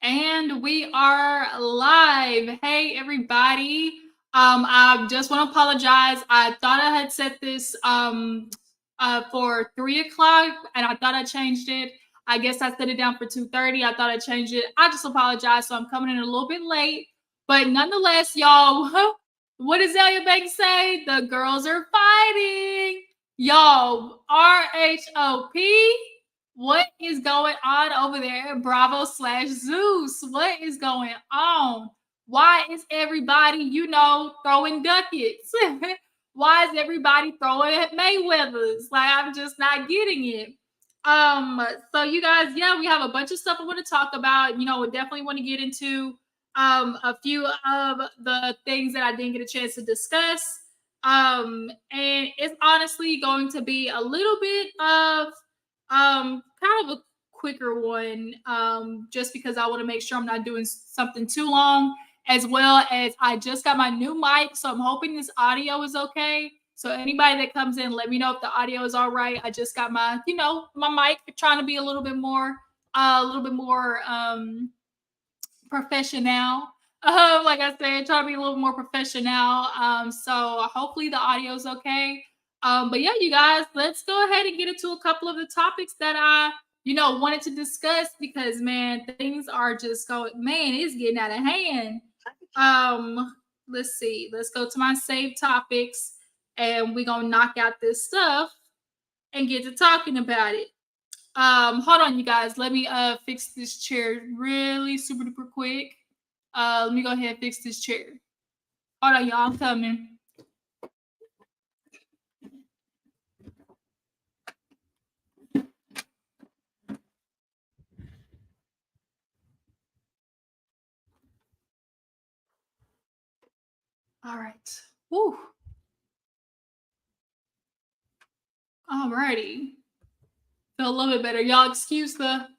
And we are live. Hey, everybody. I just want to apologize. I thought I had set this for 3 o'clock, and I thought I changed it. I guess I set it down for 2:30. I thought I changed it. I just apologize. So I'm coming in a little bit late, but nonetheless, y'all. What does Zelia Banks say? The girls are fighting. Y'all, RHOP. What is going on over there at Bravo slash Zeus? What is going on? Why is everybody, throwing ducats? Why is everybody throwing at Mayweather's? Like, I'm just not getting it. So you guys, yeah, we have a bunch of stuff I want to talk about. We definitely want to get into a few of the things that I didn't get a chance to discuss. And it's honestly going to be a little bit of kind of a quicker one, just because I want to make sure I'm not doing something too long, as well as I just got my new mic, so I'm hoping this audio is okay. So anybody that comes in, let me know if the audio is all right. I just got my mic, trying to be a little bit more, professional. Like I said, trying to be a little more professional. So hopefully the audio is okay. But yeah, you guys, let's go ahead and get into a couple of the topics that I, wanted to discuss, because man, things are just going, man, it's getting out of hand. Let's see. Let's go to my saved topics, and we're gonna knock out this stuff and get to talking about it. Hold on, you guys. Let me fix this chair really super duper quick. Let me go ahead and fix this chair. Hold on, y'all. I'm coming. All right. Woo. Alrighty. Feel a little bit better. Y'all excuse the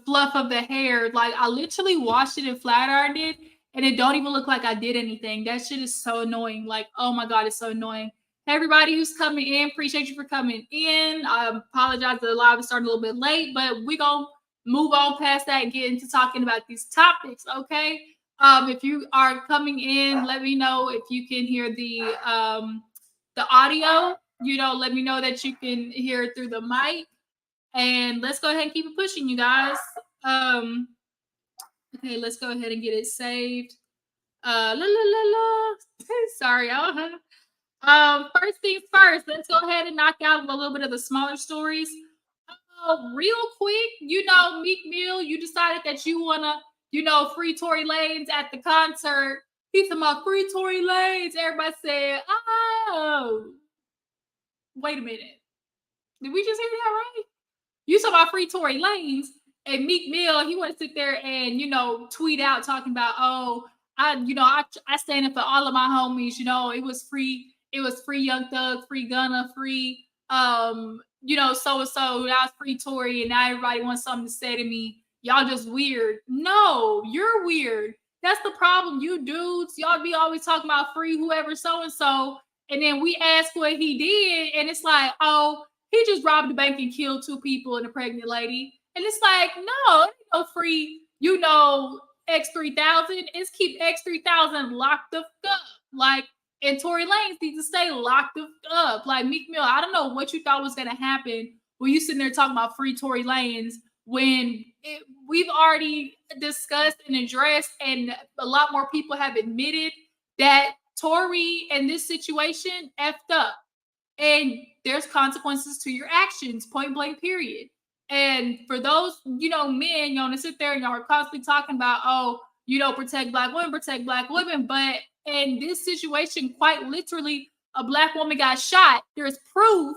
fluff of the hair. Like, I literally washed it and flat ironed it, and it don't even look like I did anything. That shit is so annoying. Like, oh my god, it's so annoying. Hey, everybody who's coming in, appreciate you for coming in. I apologize that the live is starting a little bit late, but we gonna move on past that and get into talking about these topics, okay? If you are coming in, let me know if you can hear the audio. Let me know that you can hear it through the mic. And let's go ahead and keep it pushing, you guys. Okay, let's go ahead and get it saved. La la la la. Sorry, first things first, let's go ahead and knock out a little bit of the smaller stories. Real quick, Meek Mill, you decided that you wanna, free Tory Lanez at the concert. He's talking about free Tory Lanez. Everybody said, oh, wait a minute. Did we just hear that right? You talk about free Tory Lanez, and Meek Mill, he want to sit there and tweet out talking about, oh, I stand up for all of my homies. It was free Young Thug, free Gunna, free so and so. That was free Tory, and now everybody wants something to say to me. Y'all just weird. No, you're weird. That's the problem. You dudes, y'all be always talking about free whoever so and so, and then we ask what he did, and it's like, oh, he just robbed a bank and killed 2 people and a pregnant lady. And it's like, no, it ain't no free, X3000. It's keep X3000 locked the up. Like, and Tory Lanez needs to stay locked up. Like, Meek Mill, I don't know what you thought was going to happen when you sitting there talking about free Tory Lanez, when we've already discussed and addressed, and a lot more people have admitted that Tory in this situation effed up. And there's consequences to your actions, point blank, period. And for those, men, to sit there and y'all are constantly talking about, oh, protect black women. But in this situation, quite literally, a black woman got shot. There's proof.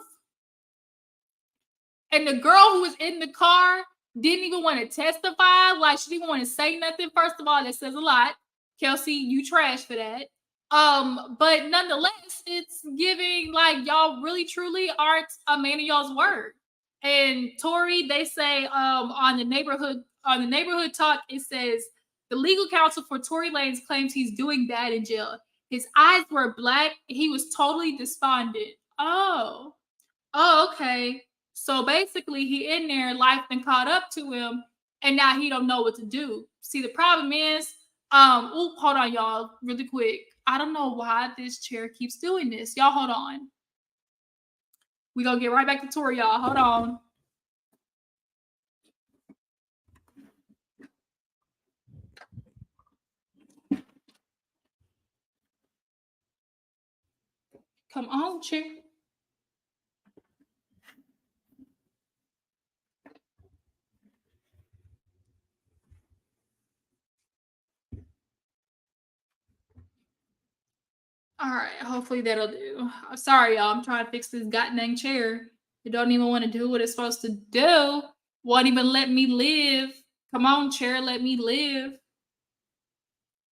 And the girl who was in the car didn't even want to testify. Like, she didn't want to say nothing. First of all, that says a lot. Kelsey, you trash for that. But nonetheless, it's giving like y'all really truly aren't a man of y'all's word. And Tory, they say on the neighborhood talk, it says the legal counsel for Tory Lanez claims he's doing bad in jail. His eyes were black. He was totally despondent. Oh, okay. So basically, he in there, life been caught up to him, and now he don't know what to do. See, the problem is, hold on, y'all, really quick. I don't know why this chair keeps doing this. Y'all, hold on. We gonna get right back to Tori, y'all. Hold on. Come on, chair. All right, hopefully that'll do. Sorry, y'all. I'm trying to fix this goddamn chair. It don't even want to do what it's supposed to do. Won't even let me live. Come on, chair, let me live.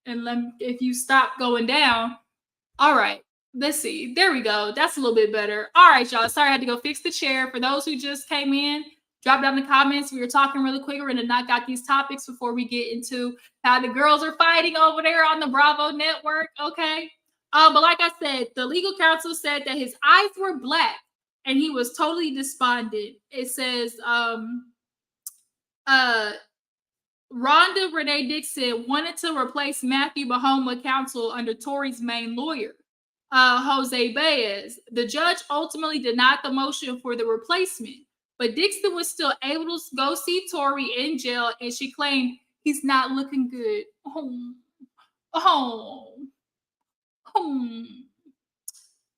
And if you stop going down. All right, let's see. There we go. That's a little bit better. All right, y'all. Sorry, I had to go fix the chair. For those who just came in, drop down in the comments. We were talking really quick. We're going to knock out these topics before we get into how the girls are fighting over there on the Bravo network. Okay. But like I said, the legal counsel said that his eyes were black and he was totally despondent. It says, Rhonda Renee Dixon wanted to replace Matthew Mahoma counsel under Tory's main lawyer, Jose Baez. The judge ultimately denied the motion for the replacement, but Dixon was still able to go see Tory in jail, and she claimed he's not looking good.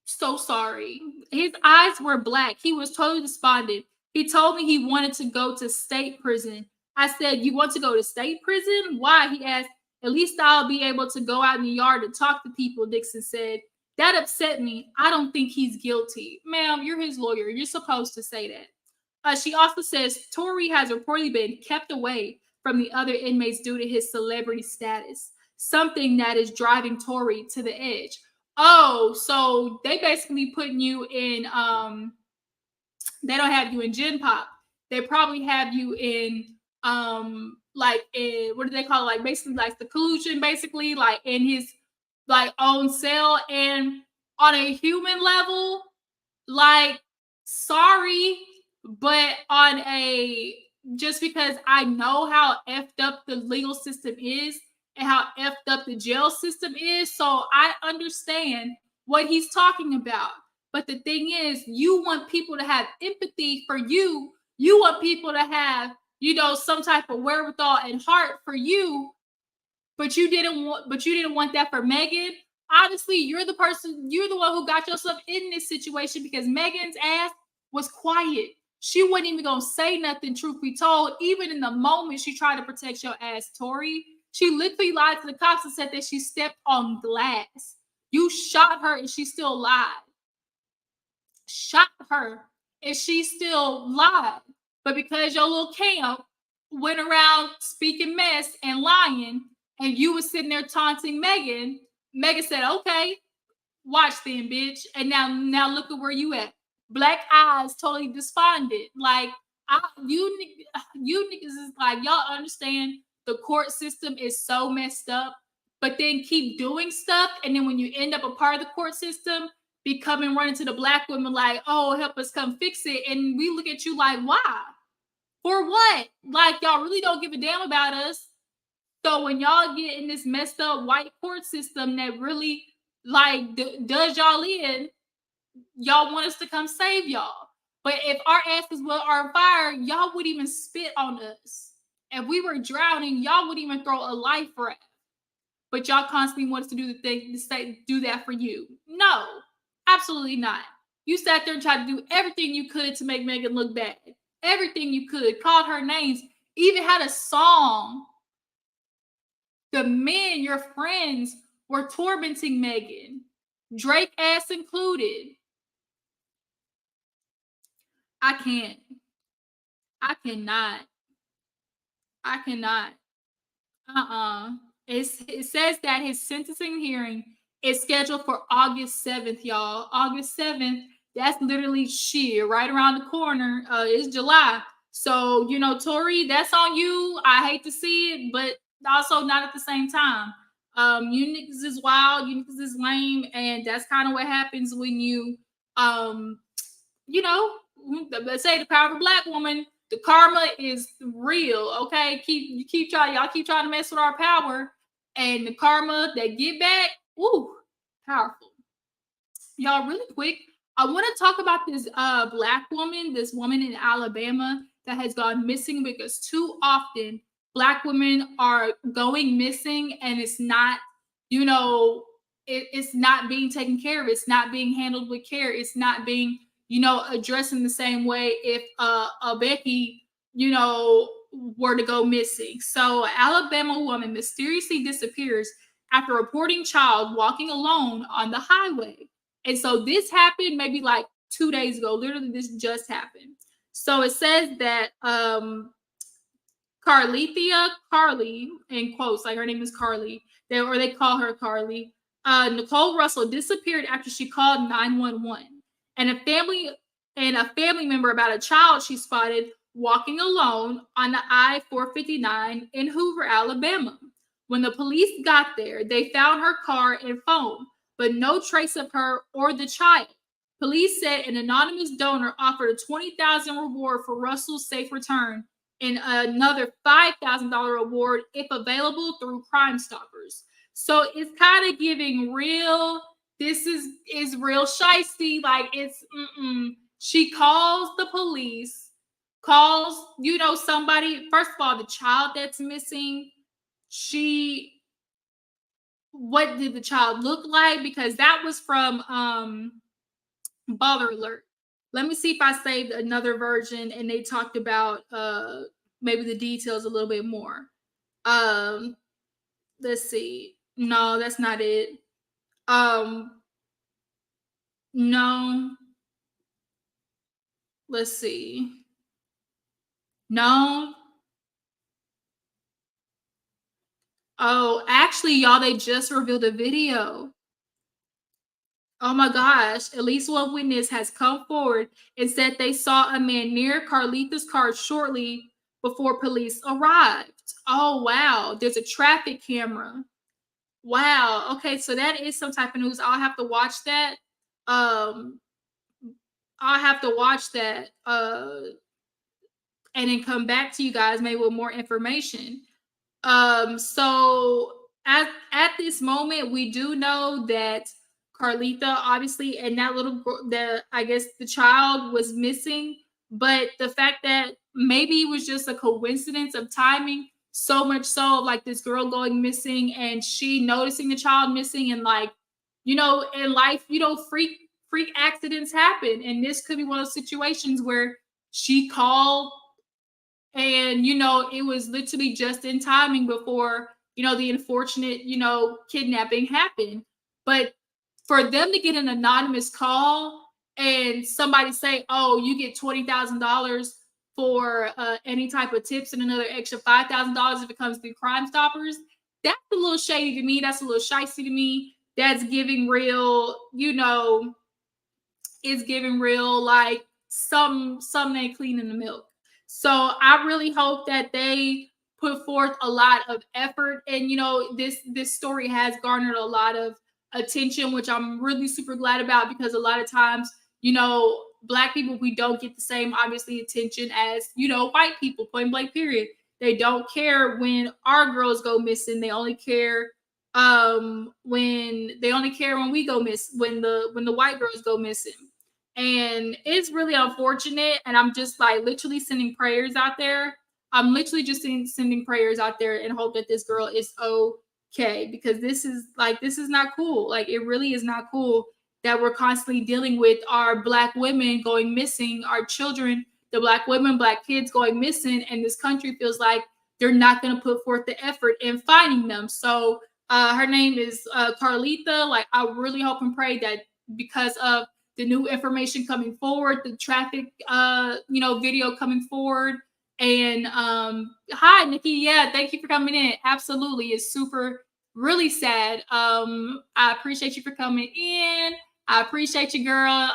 So sorry. His eyes were black. He was totally despondent. He told me he wanted to go to state prison. I said, "You want to go to state prison? Why?" He asked. "At least I'll be able to go out in the yard and talk to people," Dixon said. "That upset me. I don't think he's guilty." Ma'am, you're his lawyer. You're supposed to say that. She also says Tory has reportedly been kept away from the other inmates due to his celebrity status, something that is driving Tory to the edge. Oh, so they basically putting you in, they don't have you in Gen Pop. They probably have you in, like, in, what do they call it? Like, basically, like, the collusion, basically, like, in his, like, own cell. And on a human level, like, sorry, but on a, just because I know how effed up the legal system is and how effed up the jail system is, so I understand what he's talking about. But the thing is, you want people to have empathy for you. You want people to have, some type of wherewithal and heart for you. But you didn't want that for Megan. Honestly, you're the one who got yourself in this situation, because Megan's ass was quiet. She wasn't even gonna say nothing, truth be told. Even in the moment she tried to protect your ass, Tory, she literally lied to the cops and said that she stepped on glass. You shot her and she still lied. Shot her and she still lied. But because your little camp went around speaking mess and lying, and you was sitting there taunting Megan, Megan said, "Okay, watch then, bitch." And now look at where you at. Black eyes, totally despondent. Like, you niggas is like, y'all understand the court system is so messed up, but then keep doing stuff, and then when you end up a part of the court system, be coming running to the black women like, "Oh, help us come fix it," and we look at you like, why? For what? Like, y'all really don't give a damn about us. So when y'all get in this messed up white court system that really, like, does y'all in, y'all want us to come save y'all. But if our asses were on fire, y'all would even spit on us. If we were drowning, y'all would even throw a life raft. But y'all constantly want us to do the thing, to say, do that for you. No, absolutely not. You sat there and tried to do everything you could to make Megan look bad. Everything you could. Called her names. Even had a song. The men, your friends, were tormenting Megan. Drake ass included. I can't. I cannot. I cannot. It says that his sentencing hearing is scheduled for August 7th, y'all. August 7th. That's literally shit right around the corner. It's July. So, Tory, that's on you. I hate to see it, but also not at the same time. You niggas is wild, you niggas is lame, and that's kind of what happens when you, let's say the power of a black woman The karma is real. Okay, y'all keep trying to mess with our power, and the karma that get back, ooh, powerful. Y'all, really quick, I want to talk about this black woman, this woman in Alabama that has gone missing, because too often black women are going missing, and it's not, you know, it's not being taken care of. It's not being handled with care. It's not being, addressed in the same way if a Becky, were to go missing. So, Alabama woman mysteriously disappears after reporting child walking alone on the highway. And so this happened maybe like 2 days ago. Literally, this just happened. So it says that Carly, in quotes, like her name is Carly, they call her Carly. Nicole Russell disappeared after she called 911, and a family member about a child she spotted walking alone on the I-459 in Hoover, Alabama. When the police got there, they found her car and phone, but no trace of her or the child. Police said an anonymous donor offered a $20,000 reward for Russell's safe return and another $5,000 reward if available through Crime Stoppers. So it's kind of giving real. This is real shisty. Like it's. She calls the police, calls somebody. First of all, the child that's missing. What did the child look like? Because that was from Baller Alert. Let me see if I saved another version and they talked about maybe the details a little bit more. Let's see. No, that's not it. No. Let's see. No. Oh, actually, y'all, they just revealed a video. Oh my gosh, at least one witness has come forward and said they saw a man near Carlita's car shortly before police arrived. Oh, wow. There's a traffic camera. Wow. Okay, so that is some type of news. I'll have to watch that. I'll have to watch that and then come back to you guys maybe with more information. So at this moment, we do know that Carlita, obviously, and that little I guess the child was missing, but the fact that maybe it was just a coincidence of timing, so much so of like this girl going missing and she noticing the child missing, and like, in life, freak accidents happen, and this could be one of those situations where she called and it was literally just in timing before the unfortunate kidnapping happened. But for them to get an anonymous call and somebody say, oh, you get $20,000 for any type of tips and another extra $5,000 if it comes through Crime Stoppers, that's a little shady to me. That's a little shicey to me. That's giving real, it's giving real like some ain't cleaning the milk. So I really hope that they put forth a lot of effort, and this story has garnered a lot of attention, which I'm really super glad about, because a lot of times Black people, we don't get the same obviously attention as white people, point blank period. They don't care when our girls go missing. They only care when we go miss, when the white girls go missing. And it's really unfortunate, and I'm just like literally sending prayers out there. I'm literally just sending prayers out there and hope that this girl is okay, because this is not cool. Like, it really is not cool that we're constantly dealing with our Black women going missing, our children, the Black women, Black kids going missing, and this country feels like they're not going to put forth the effort in finding them. So her name is Carlita. Like, I really hope and pray that because of the new information coming forward, the traffic, video coming forward. And hi, Nikki. Yeah, thank you for coming in. Absolutely. It's really sad. I appreciate you for coming in. I appreciate you, girl.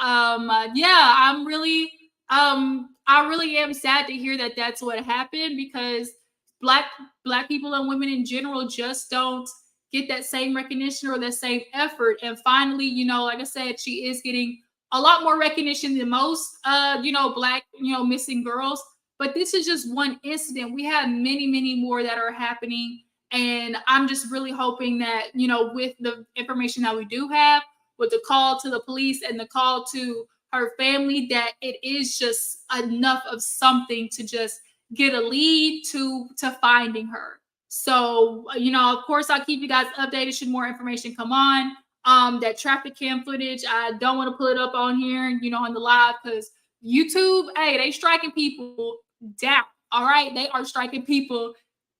Yeah, I really am sad to hear that that's what happened, because Black people and women in general just don't get that same recognition or that same effort. And finally, like I said, she is getting a lot more recognition than most Black missing girls. But this is just one incident. We have many, many more that are happening. And I'm just really hoping that, with the information that we do have, with the call to the police and the call to her family, that it is just enough of something to just get a lead to finding her. So, of course, I'll keep you guys updated should more information come on. That traffic cam footage, I don't want to put it up on here, on the live, because YouTube, hey, they striking people down. All right, they are striking people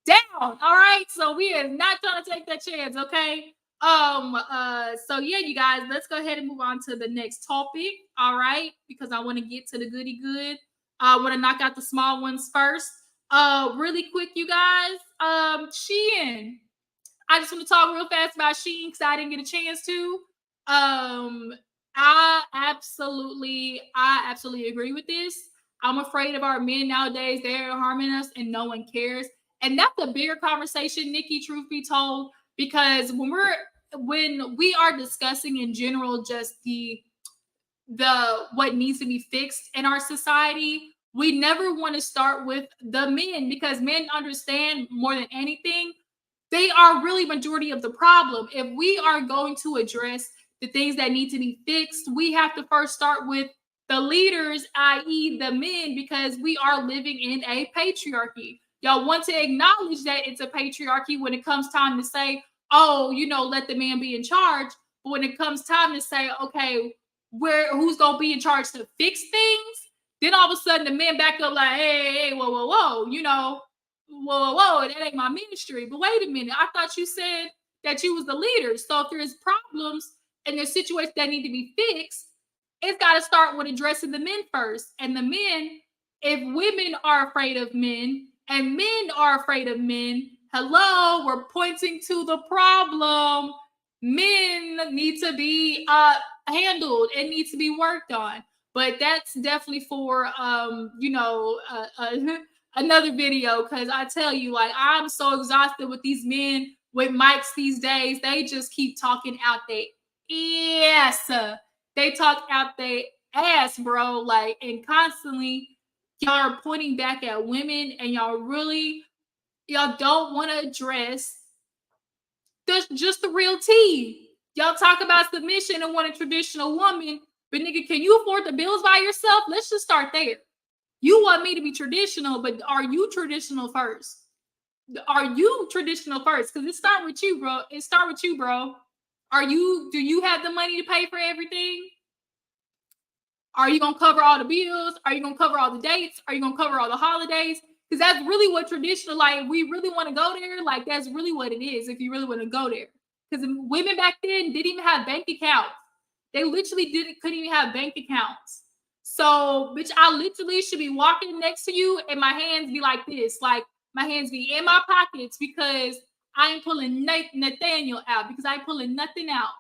down. All right, so we are not trying to take that chance. Okay. So yeah, you guys, let's go ahead and move on to the next topic. All right, because I want to get to the goody good. I want to knock out the small ones first. Really quick, you guys. Shein. I just want to talk real fast about Shein because I didn't get a chance to. Um, I absolutely agree with this. I'm afraid of our men nowadays. They're harming us, and no one cares. And that's a bigger conversation, Nikki. Truth be told, because when we are discussing in general just the what needs to be fixed in our society, we never want to start with the men, because men understand more than anything. They are really majority of the problem. If we are going to address the things that need to be fixed, we have to first start with the leaders, i.e., the men, because we are living in a patriarchy. Y'all want to acknowledge that it's a patriarchy when it comes time to say, oh, let the man be in charge. But when it comes time to say, okay, who's gonna be in charge to fix things, then all of a sudden the men back up like, hey, whoa, whoa, whoa, whoa, that ain't my ministry. But wait a minute, I thought you said that you was the leader. So if there's problems and there's situations that need to be fixed, it's got to start with addressing the men first. And the men, if women are afraid of men and men are afraid of men, hello, we're pointing to the problem. Men need to be handled. It needs to be worked on. But that's definitely for another video, because I tell you, like, I'm so exhausted with these men with mics these days. They just keep talking out their ass. They talk out their ass, bro. Like, and constantly y'all are pointing back at women, and y'all don't want to address just the real tea. Y'all talk about submission and want a traditional woman, but nigga, can you afford the bills by yourself? Let's just start there. You want me to be traditional, but are you traditional first? Are you traditional first? Because it start with you, bro. It start with you, bro. Do you have the money to pay for everything? Are you gonna cover all the bills? Are you gonna cover all the dates? Are you gonna cover all the holidays? Because that's really what traditional, like, if we really want to go there, like, that's really what it is, if you really want to go there. Because women back then didn't even have bank accounts. They literally couldn't even have bank accounts. So, bitch, I literally should be walking next to you and my hands be like this. Like, my hands be in my pockets, because I ain't pulling Nathaniel out, because I ain't pulling nothing out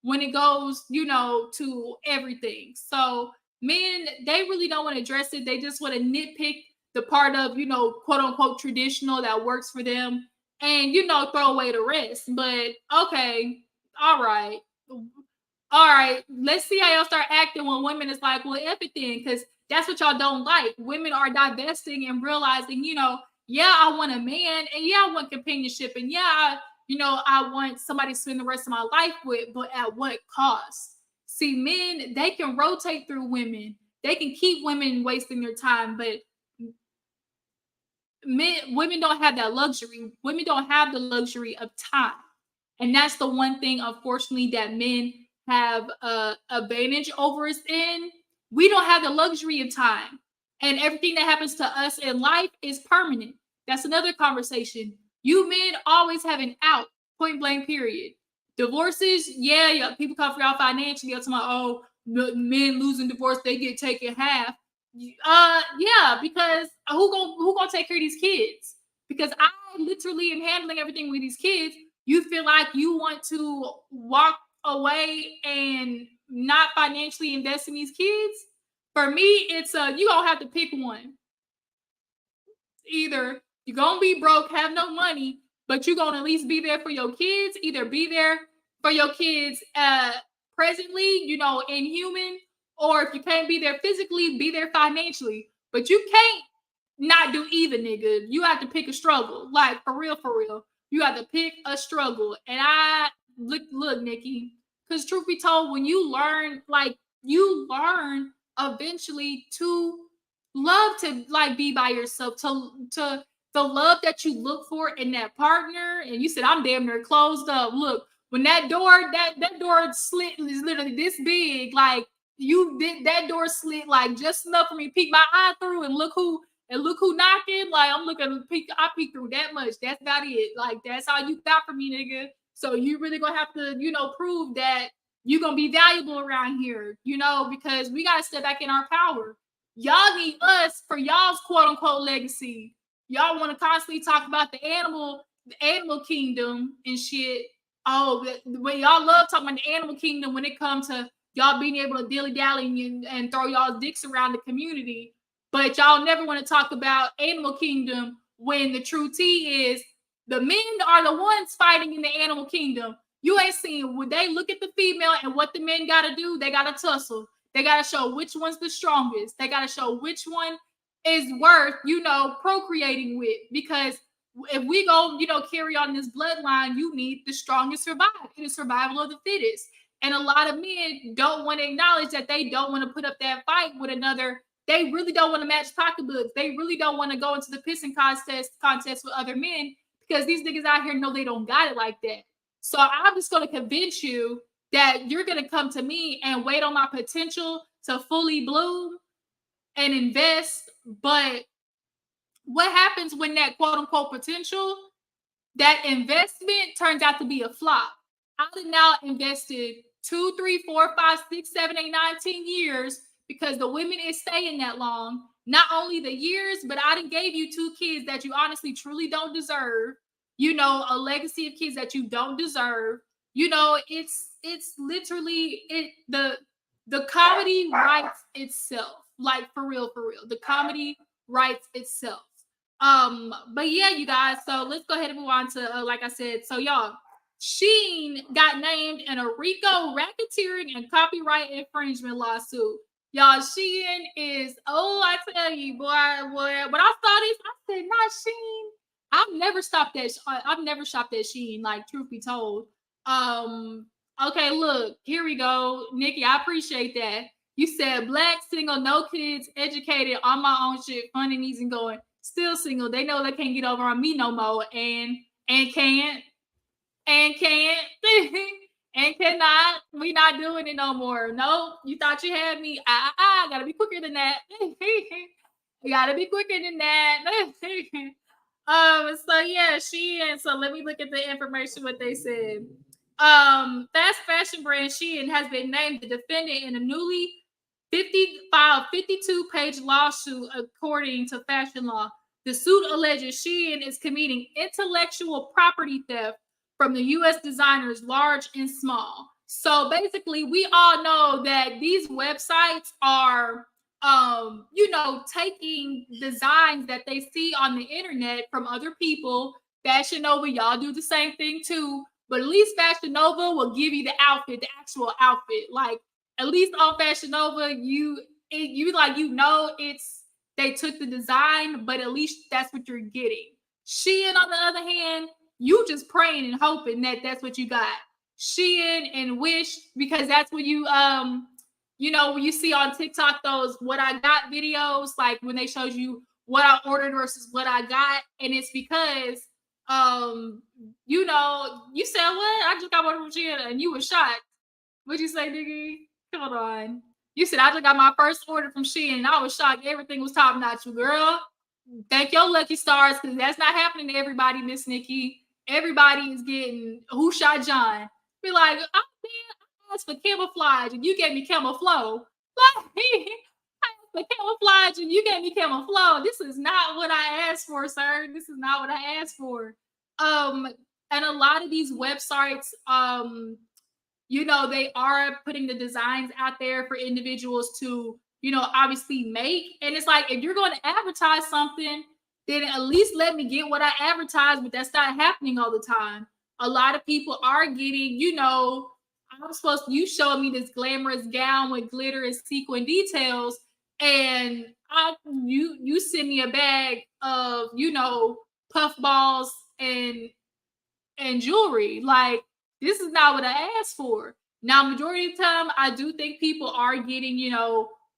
when it goes, to everything. So men, they really don't want to address it. They just want to nitpick the part of, quote unquote traditional that works for them, and, throw away the rest. But okay, all right. All right, let's see how y'all start acting when women is like, well, everything, because that's what y'all don't like. Women are divesting and realizing, yeah, I want a man, and yeah, I want companionship, and yeah, I want somebody to spend the rest of my life with, but at what cost? See, men, they can rotate through women. They can keep women wasting their time, but women don't have that luxury. Women don't have the luxury of time. And that's the one thing, unfortunately, that men have advantage over us in. We don't have the luxury of time. And everything that happens to us in life is permanent. That's another conversation. You men always have an out, point blank, period. Divorces, yeah, people come for y'all financially. You're talking about, oh, men losing divorce, they get taken half. Yeah, because who gonna take care of these kids? Because I literally am handling everything with these kids. You feel like you want to walk away and not financially invest in these kids? For me, it's you gonna have to pick one. Either you're gonna be broke, have no money, but you're gonna at least be there for your kids. Either be there for your kids presently, in human, or if you can't be there physically, be there financially. But you can't not do either, nigga. You have to pick a struggle. Like, for real, for real. You have to pick a struggle. And I look, Nikki, because truth be told, when you learn, like, you learn eventually to love to like be by yourself, to the love that you look for in that partner. And you said, I'm damn near closed up. Look, when that door slit is literally this big, like you did that door slit like just enough for me to peek my eye through and look who knocking. Like I'm looking, I peek through that much. That's about it. Like that's all you got for me, nigga. So you really gonna have to, prove that you're gonna be valuable around here, because we gotta step back in our power. Y'all need us for y'all's quote unquote legacy. Y'all want to constantly talk about the animal kingdom and shit. Oh, when y'all love talking about the animal kingdom when it comes to y'all being able to dilly dally and throw y'all dicks around the community, but y'all never want to talk about animal kingdom when the true tea is the men are the ones fighting in the animal kingdom. You ain't seen when they look at the female and what the men got to do. They got to tussle. They got to show which one's the strongest. They got to show which one is worth, procreating with. Because if we go, carry on this bloodline, you need the strongest survive. It is survival of the fittest. And a lot of men don't want to acknowledge that they don't want to put up that fight with another. They really don't want to match pocketbooks. They really don't want to go into the pissing contest with other men because these niggas out here know they don't got it like that. So I'm just going to convince you that you're going to come to me and wait on my potential to fully bloom and invest. But what happens when that quote unquote potential, that investment turns out to be a flop? I have now invested 2, 3, 4, 5, 6, 7, 8, 9, 10 years because the women is staying that long. Not only the years, but I done gave you 2 kids that you honestly truly don't deserve. A legacy of kids that you don't deserve. It's literally the comedy writes itself. Like for real, for real. The comedy writes itself. But yeah, you guys. So let's go ahead and move on to like I said. So y'all, Shein got named in a RICO racketeering and copyright infringement lawsuit. Y'all, Shein is, I tell you, boy. When I saw this, I said, not Shein. I've never shopped at Shein, like truth be told. Okay, look, here we go. Nikki, I appreciate that. You said black, single, no kids, educated, on my own shit, funding these and going, still single. They know they can't get over on me no more and can't. And can't and cannot. We not doing it no more. Nope. You thought you had me. Gotta be quicker than that. You gotta be quicker than that. So yeah, Shein. So let me look at the information what they said. Fast fashion brand Shein has been named the defendant in a newly 52-page lawsuit according to Fashion Law. The suit alleges Shein is committing intellectual property theft from the U.S. designers, large and small. So basically, we all know that these websites are, taking designs that they see on the internet from other people. Fashion Nova, y'all do the same thing too. But at least Fashion Nova will give you the outfit, the actual outfit. Like at least on Fashion Nova, they took the design, but at least that's what you're getting. Shein, on the other hand, you just praying and hoping that that's what you got. Shein and Wish, because that's when you when you see on TikTok those what I got videos, like when they showed you what I ordered versus what I got, and it's because you said what? I just got one from Shein and you were shocked. What'd you say, Diggy? Hold on. You said I just got my first order from Shein and I was shocked. Everything was top notch, girl. Thank your lucky stars, because that's not happening to everybody, Miss Nikki. Everybody is getting who shot John. Be like, I asked for camouflage and you gave me camouflage. I asked for camouflage and you gave me camouflage. This is not what I asked for, sir. This is not what I asked for. And a lot of these websites, they are putting the designs out there for individuals to, obviously make. And it's like, if you're going to advertise something, then at least let me get what I advertise, but that's not happening all the time. A lot of people are getting, you showed me this glamorous gown with glitter and sequin details. and you send me a bag of, puff balls and jewelry. Like, this is not what I asked for. Now, majority of the time, I do think people are getting,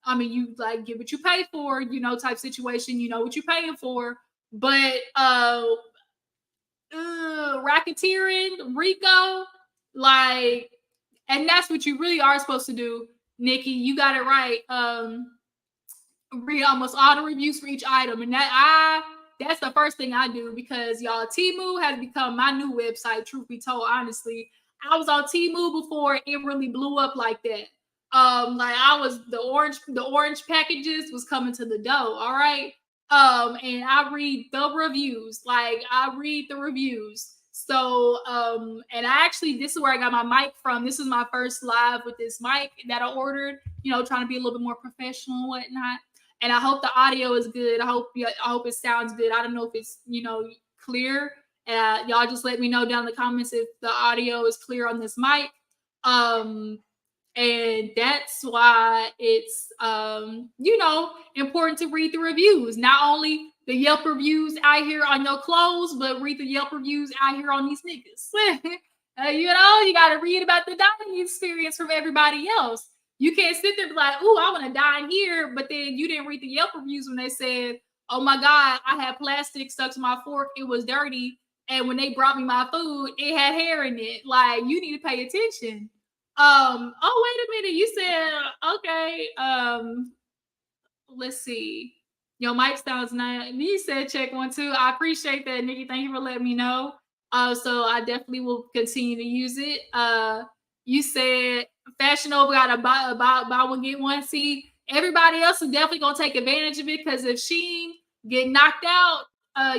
I mean, you like get what you pay for, type situation. You know what you're paying for, but racketeering, Rico, like, and that's what you really are supposed to do, Nikki. You got it right. Read almost all the reviews for each item, and that's the first thing I do, because y'all, Temu has become my new website. Truth be told, honestly, I was on Temu before it really blew up like that. Like, I was the orange packages was coming to the door. All right. And I read the reviews. Like, I read the reviews. So, and I actually, this is where I got my mic from. This is my first live with this mic that I ordered. Trying to be a little bit more professional and whatnot. And I hope the audio is good. I hope it sounds good. I don't know if it's clear. Y'all just let me know down in the comments if the audio is clear on this mic. And that's why it's important to read the reviews. Not only the Yelp reviews I hear on your clothes, but read the Yelp reviews I hear on these niggas. You got to read about the dining experience from everybody else. You can't sit there and be like, "Ooh, I want to dine here," but then you didn't read the Yelp reviews when they said, "Oh my God, I had plastic stuck to my fork. It was dirty. And when they brought me my food, it had hair in it." Like, you need to pay attention. Oh, wait a minute. You said, okay. Let's see. Your mic sounds nice. You said check 1 2. I appreciate that, Nikki. Thank you for letting me know. So I definitely will continue to use it. You said Fashion Nova got a buy one get one. See, everybody else is definitely gonna take advantage of it, because if she get knocked out,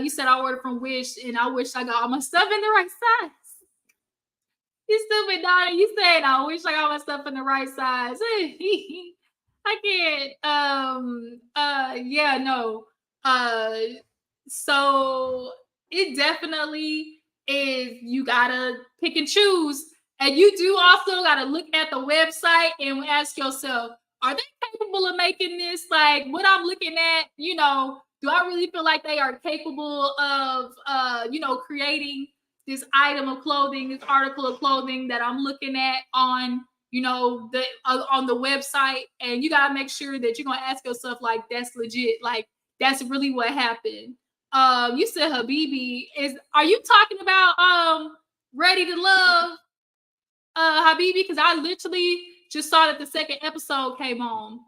you said I ordered from Wish, and I wish I got all my stuff in the right size. You stupid daughter. You said I wish I got my stuff in the right size. I can't. Yeah, no. Uh so it definitely is, you gotta pick and choose. And you do also gotta look at the website and ask yourself, are they capable of making this? Like, what I'm looking at, do I really feel like they are capable of creating this item of clothing, this article of clothing that I'm looking at on on the website? And you gotta make sure that you're gonna ask yourself, like, that's legit, like, that's really what happened. You said Habibi are you talking about Ready to Love Habibi? Because I literally just saw that the second episode came on.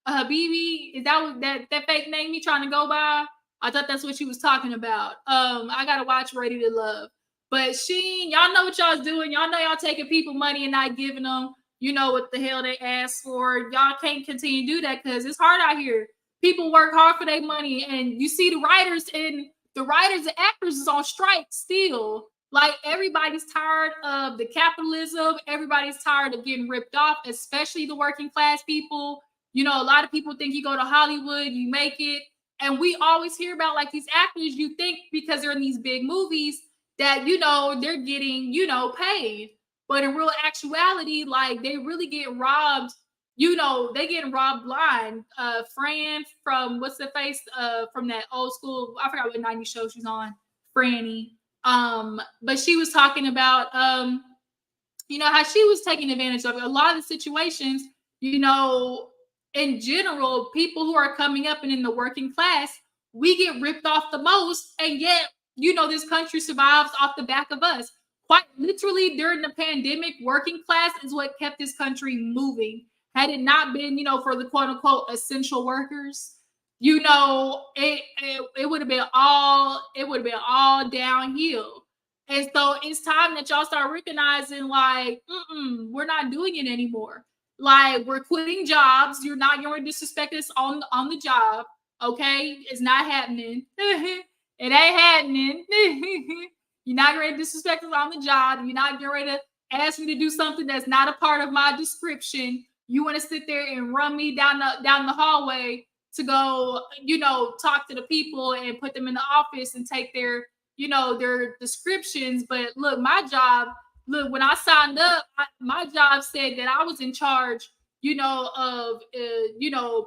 Habibi, is that fake name you trying to go by? I thought that's what she was talking about. I gotta watch Ready to Love. But y'all know what y'all's doing. Y'all know y'all taking people money and not giving them, what the hell they asked for. Y'all can't continue to do that, because it's hard out here. People work hard for their money, and you see the writers and actors is on strike still. Like, everybody's tired of the capitalism. Everybody's tired of getting ripped off, especially the working class people. A lot of people think you go to Hollywood, you make it. And we always hear about, like, these actors, you think because they're in these big movies that, they're getting, paid. But in real actuality, like, they really get robbed. They getting robbed blind. Fran from what's the face? From that old school, I forgot what 90s show she's on, Franny. But she was talking about how she was taking advantage of a lot of the situations, in general, people who are coming up and in the working class, we get ripped off the most, and yet, this country survives off the back of us. Quite literally, during the pandemic, working class is what kept this country moving. Had it not been, for the quote unquote essential workers, it would have been all downhill. And so it's time that y'all start recognizing, like, we're not doing it anymore. Like, we're quitting jobs. You're not going to disrespect us on the job. Okay, it's not happening. It ain't happening. You're not going to disrespect us on the job. You're not going to ask me to do something that's not a part of my description. You want to sit there and run me down the hallway to go, talk to the people and put them in the office and take their descriptions. But look, my job, when I signed up, my job said that I was in charge, of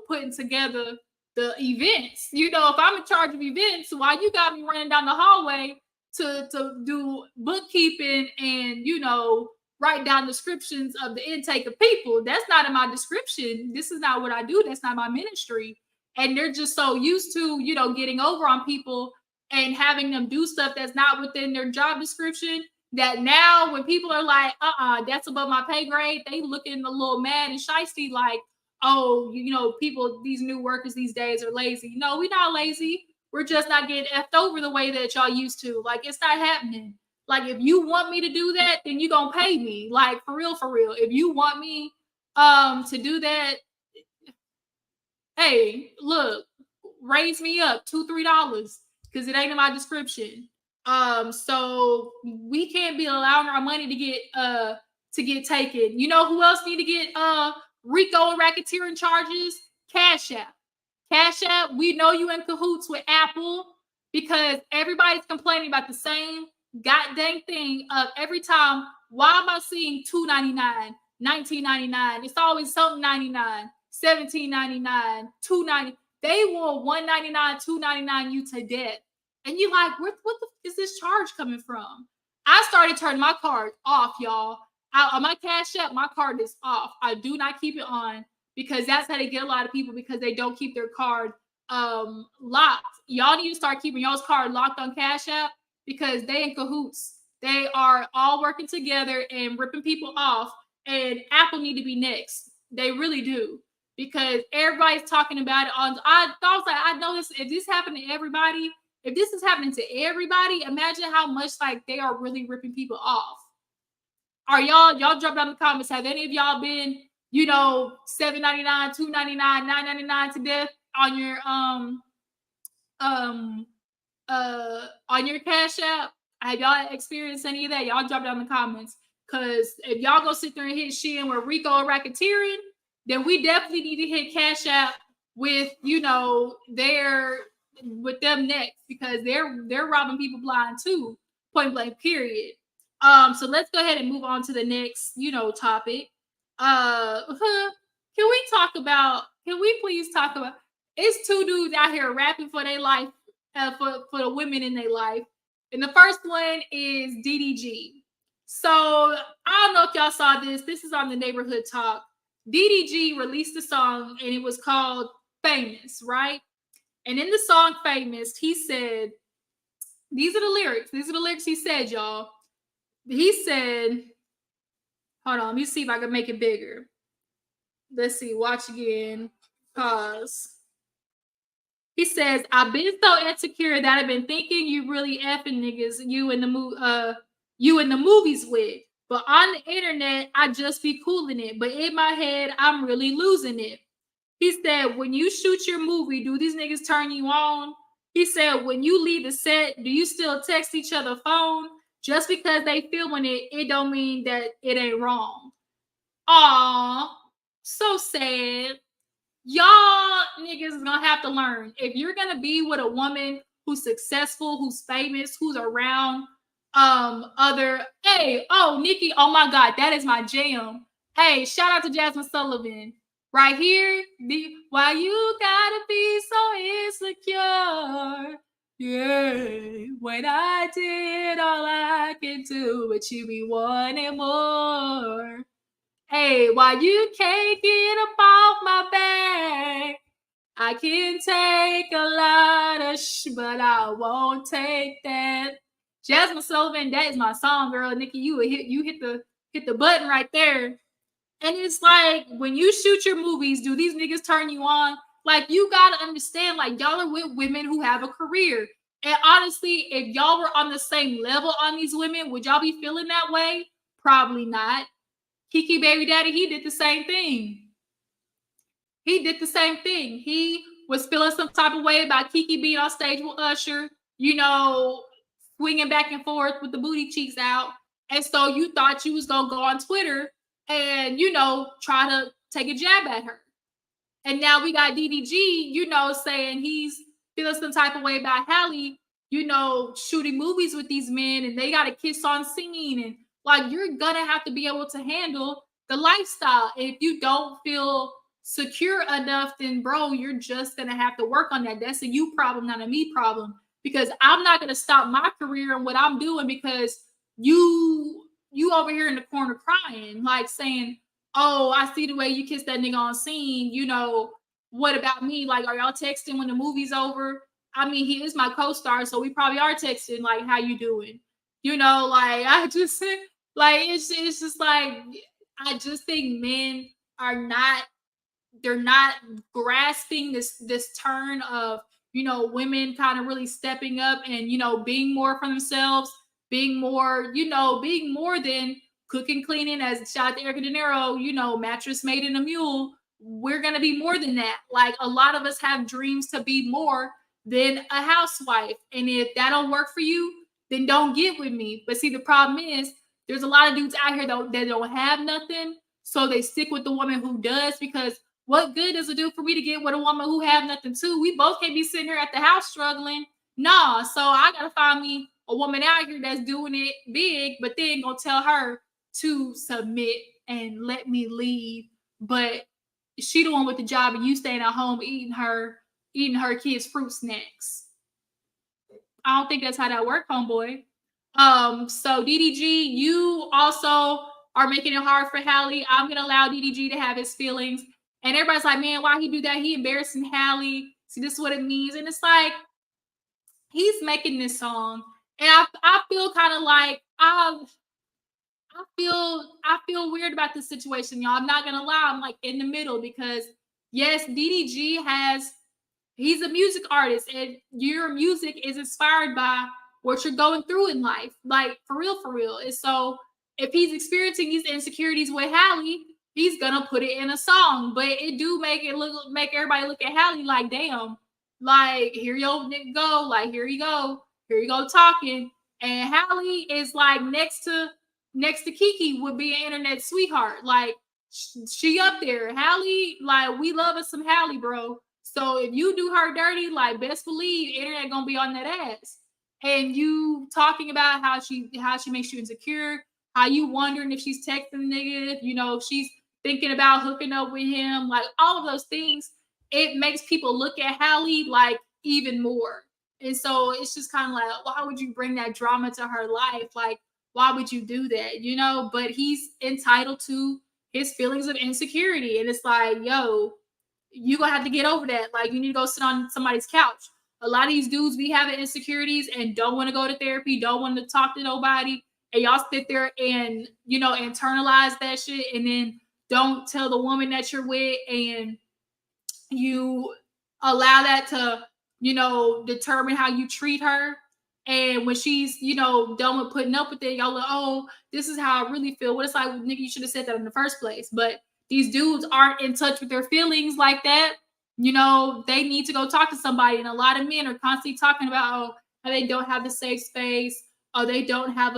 putting together the events. If I'm in charge of events, why you got me running down the hallway to do bookkeeping and write down descriptions of the intake of people? That's not in my description. This is not what I do. That's not my ministry. And they're just so used to getting over on people and having them do stuff that's not within their job description, that now when people are like, that's above my pay grade, they looking a little mad and shysty, like, oh, people, these new workers these days are lazy. No, we're not lazy. We're just not getting effed over the way that y'all used to. Like, it's not happening. Like, if you want me to do that, then you gonna pay me. Like, for real, for real. If you want me to do that, hey, look, raise me up $2-3 because it ain't in my description. So we can't be allowing our money to get taken. You know who else need to get RICO and racketeering charges? Cash App. Cash App, we know you in cahoots with Apple because everybody's complaining about the same goddamn thing of every time. Why am I seeing $2.99, $19.99? It's always something 99, $17.99, $2.90. They will $1.99, $2.99 you to death. And you like, what the is this charge coming from? I started turning my card off, y'all. On my Cash App, my card is off. I do not keep it on because that's how they get a lot of people, because they don't keep their card locked. Y'all need to start keeping y'all's card locked on Cash App because they in cahoots. They are all working together and ripping people off. And Apple need to be next. They really do, because everybody's talking about it. I know this. If this happened to everybody, if this is happening to everybody, imagine how much like they are really ripping people off. Are y'all drop down in the comments? Have any of y'all been, $7.99, $2.99, $9.99 to death on your Cash App? Have y'all experienced any of that? Y'all drop down in the comments. Because if y'all go sit there and hit Shein with RICO or racketeering, then we definitely need to hit Cash App with with them next, because they're robbing people blind too, point blank, period. So let's go ahead and move on to the next topic. Can we please talk about, it's two dudes out here rapping for their life, for the women in their life, and the first one is DDG. So I don't know if y'all saw this. This is on the Neighborhood Talk. DDG released a song and it was called Famous, right? And in the song Famous, he said, these are the lyrics. These are the lyrics he said, y'all. He said, hold on, let me see if I can make it bigger. Let's see, watch again. Pause. He says, I've been so insecure that I've been thinking you really effing niggas you in the movies with. But on the internet, I just be cooling it. But in my head, I'm really losing it. He said, when you shoot your movie, do these niggas turn you on? He said, when you leave the set, do you still text each other phone? Just because they filming it, it don't mean that it ain't wrong. Aw, so sad. Y'all niggas is gonna have to learn. If you're gonna be with a woman who's successful, who's famous, who's around Nikki, oh my God, that is my jam. Hey, shout out to Jasmine Sullivan. Right here, why you gotta be so insecure? Yeah, when I did all I can do, but you be wanting more. Hey, why you can't get up off my back? I can take a lot of but I won't take that. Jasmine Sullivan, that is my song, girl. Nikki, you hit the button right there. And it's like, when you shoot your movies, do these niggas turn you on? Like, you gotta understand, like, y'all are with women who have a career. And honestly, if y'all were on the same level on these women, would y'all be feeling that way? Probably not. Kiki Baby Daddy, he did the same thing. He was feeling some type of way about Kiki being on stage with Usher, swinging back and forth with the booty cheeks out. And so you thought you was going to go on Twitter and, try to take a jab at her. And now we got DDG, saying he's feeling some type of way about Halle, shooting movies with these men and they got a kiss on scene. And like, you're going to have to be able to handle the lifestyle. If you don't feel secure enough, then bro, you're just gonna have to work on that. That's a you problem, not a me problem. Because I'm not gonna stop my career and what I'm doing because you over here in the corner crying, like saying, "Oh, I see the way you kiss that nigga on scene." What about me? Like, are y'all texting when the movie's over? I mean, he is my co-star, so we probably are texting. Like, how you doing? Like I just like it's just like I just think men are not they're not grasping this turn of women kind of really stepping up and being more for themselves, being more than cooking, cleaning, as shout out to Erica De Niro, mattress made in a mule. We're gonna be more than that. Like a lot of us have dreams to be more than a housewife, and if that don't work for you, then don't get with me. But see, the problem is there's a lot of dudes out here that don't have nothing, so they stick with the woman who does because what good does it do for me to get with a woman who have nothing too? We both can't be sitting here at the house struggling. Nah, so I gotta find me a woman out here that's doing it big, but then gonna tell her to submit and let me leave. But she the one with the job and you staying at home eating her kids' fruit snacks. I don't think that's how that work, homeboy. So DDG, you also are making it hard for Halle. I'm gonna allow DDG to have his feelings. And everybody's like, man, why he do that? He embarrassing Halle. See, this is what it means. And it's like, he's making this song. And I feel kind of like I feel weird about this situation, y'all. I'm not gonna lie, I'm like in the middle because yes, DDG he's a music artist and your music is inspired by what you're going through in life, like for real, for real. And so if he's experiencing these insecurities with Halle, he's gonna put it in a song. But it do make everybody look at Halle like, damn, like here your nigga go, like here you go talking. And Halle is like next to Kiki would be an internet sweetheart. Like she up there. Halle, like we love us some Halle, bro. So if you do her dirty, like best believe internet gonna be on that ass. And you talking about how she makes you insecure, how you wondering if she's texting the nigga, if she's thinking about hooking up with him, like all of those things, it makes people look at Halle like even more. And so it's just kind of like, why would you bring that drama to her life? Like, why would you do that? But he's entitled to his feelings of insecurity. And it's like, yo, you gonna have to get over that. Like, you need to go sit on somebody's couch. A lot of these dudes be having insecurities and don't want to go to therapy, don't want to talk to nobody, and y'all sit there and internalize that shit, and then don't tell the woman that you're with, and you allow that to determine how you treat her. And when she's done with putting up with it, y'all like, oh, this is how I really feel. What it's like, nigga, you should have said that in the first place. But these dudes aren't in touch with their feelings like that. They need to go talk to somebody. And a lot of men are constantly talking about how they don't have the safe space, or they don't have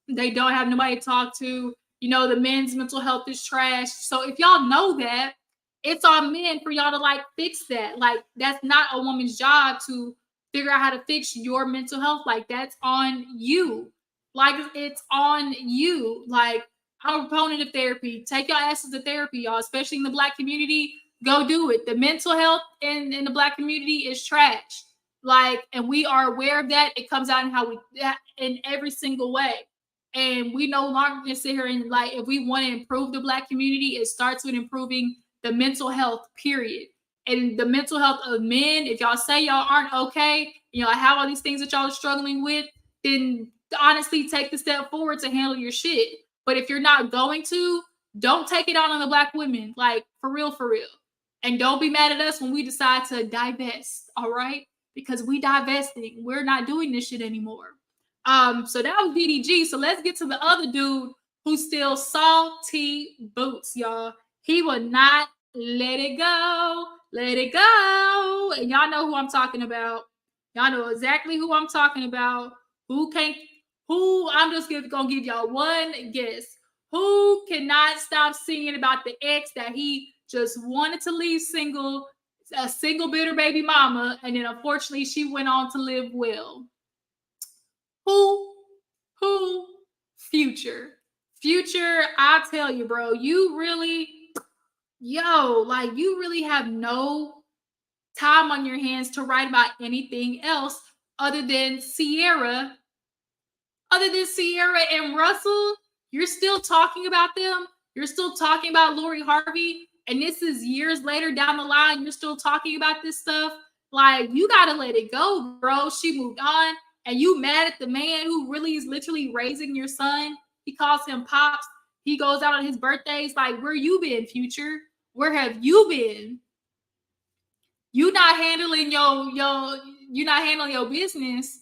nobody to talk to. The men's mental health is trash. So if y'all know that, it's on men for y'all to like fix that. Like that's not a woman's job to figure out how to fix your mental health. Like that's on you. Like it's on you. Like I'm a proponent of therapy. Take your asses to therapy, y'all, especially in the Black community. Go do it. The mental health in the Black community is trash. Like, and we are aware of that. It comes out in how we in every single way. And we no longer can sit here and like, if we want to improve the Black community, it starts with improving the mental health, period. And the mental health of men, if y'all say y'all aren't okay, have all these things that y'all are struggling with, then honestly take the step forward to handle your shit. But if you're not going to, don't take it out on the Black women, like for real, for real. And don't be mad at us when we decide to divest, all right? Because we divesting. We're not doing this shit anymore. So that was DDG. So let's get to the other dude who's still salty boots, y'all. He will not let it go. Let it go. And y'all know who I'm talking about. Y'all know exactly who I'm talking about. I'm just gonna give y'all one guess. Who cannot stop singing about the ex that he just wanted to leave single, a single bitter baby mama, and then unfortunately she went on to live well? Who? Future. Future, I tell you, bro, you really, like you really have no time on your hands to write about anything else other than Sierra. Other than Sierra and Russell, you're still talking about them. You're still talking about Lori Harvey. And this is years later down the line. You're still talking about this stuff. Like, you got to let it go, bro. She moved on. And you mad at the man who really is literally raising your son. He calls him Pops. He goes out on his birthdays. Like, where you been, Future? Where have you been? You not handling your business,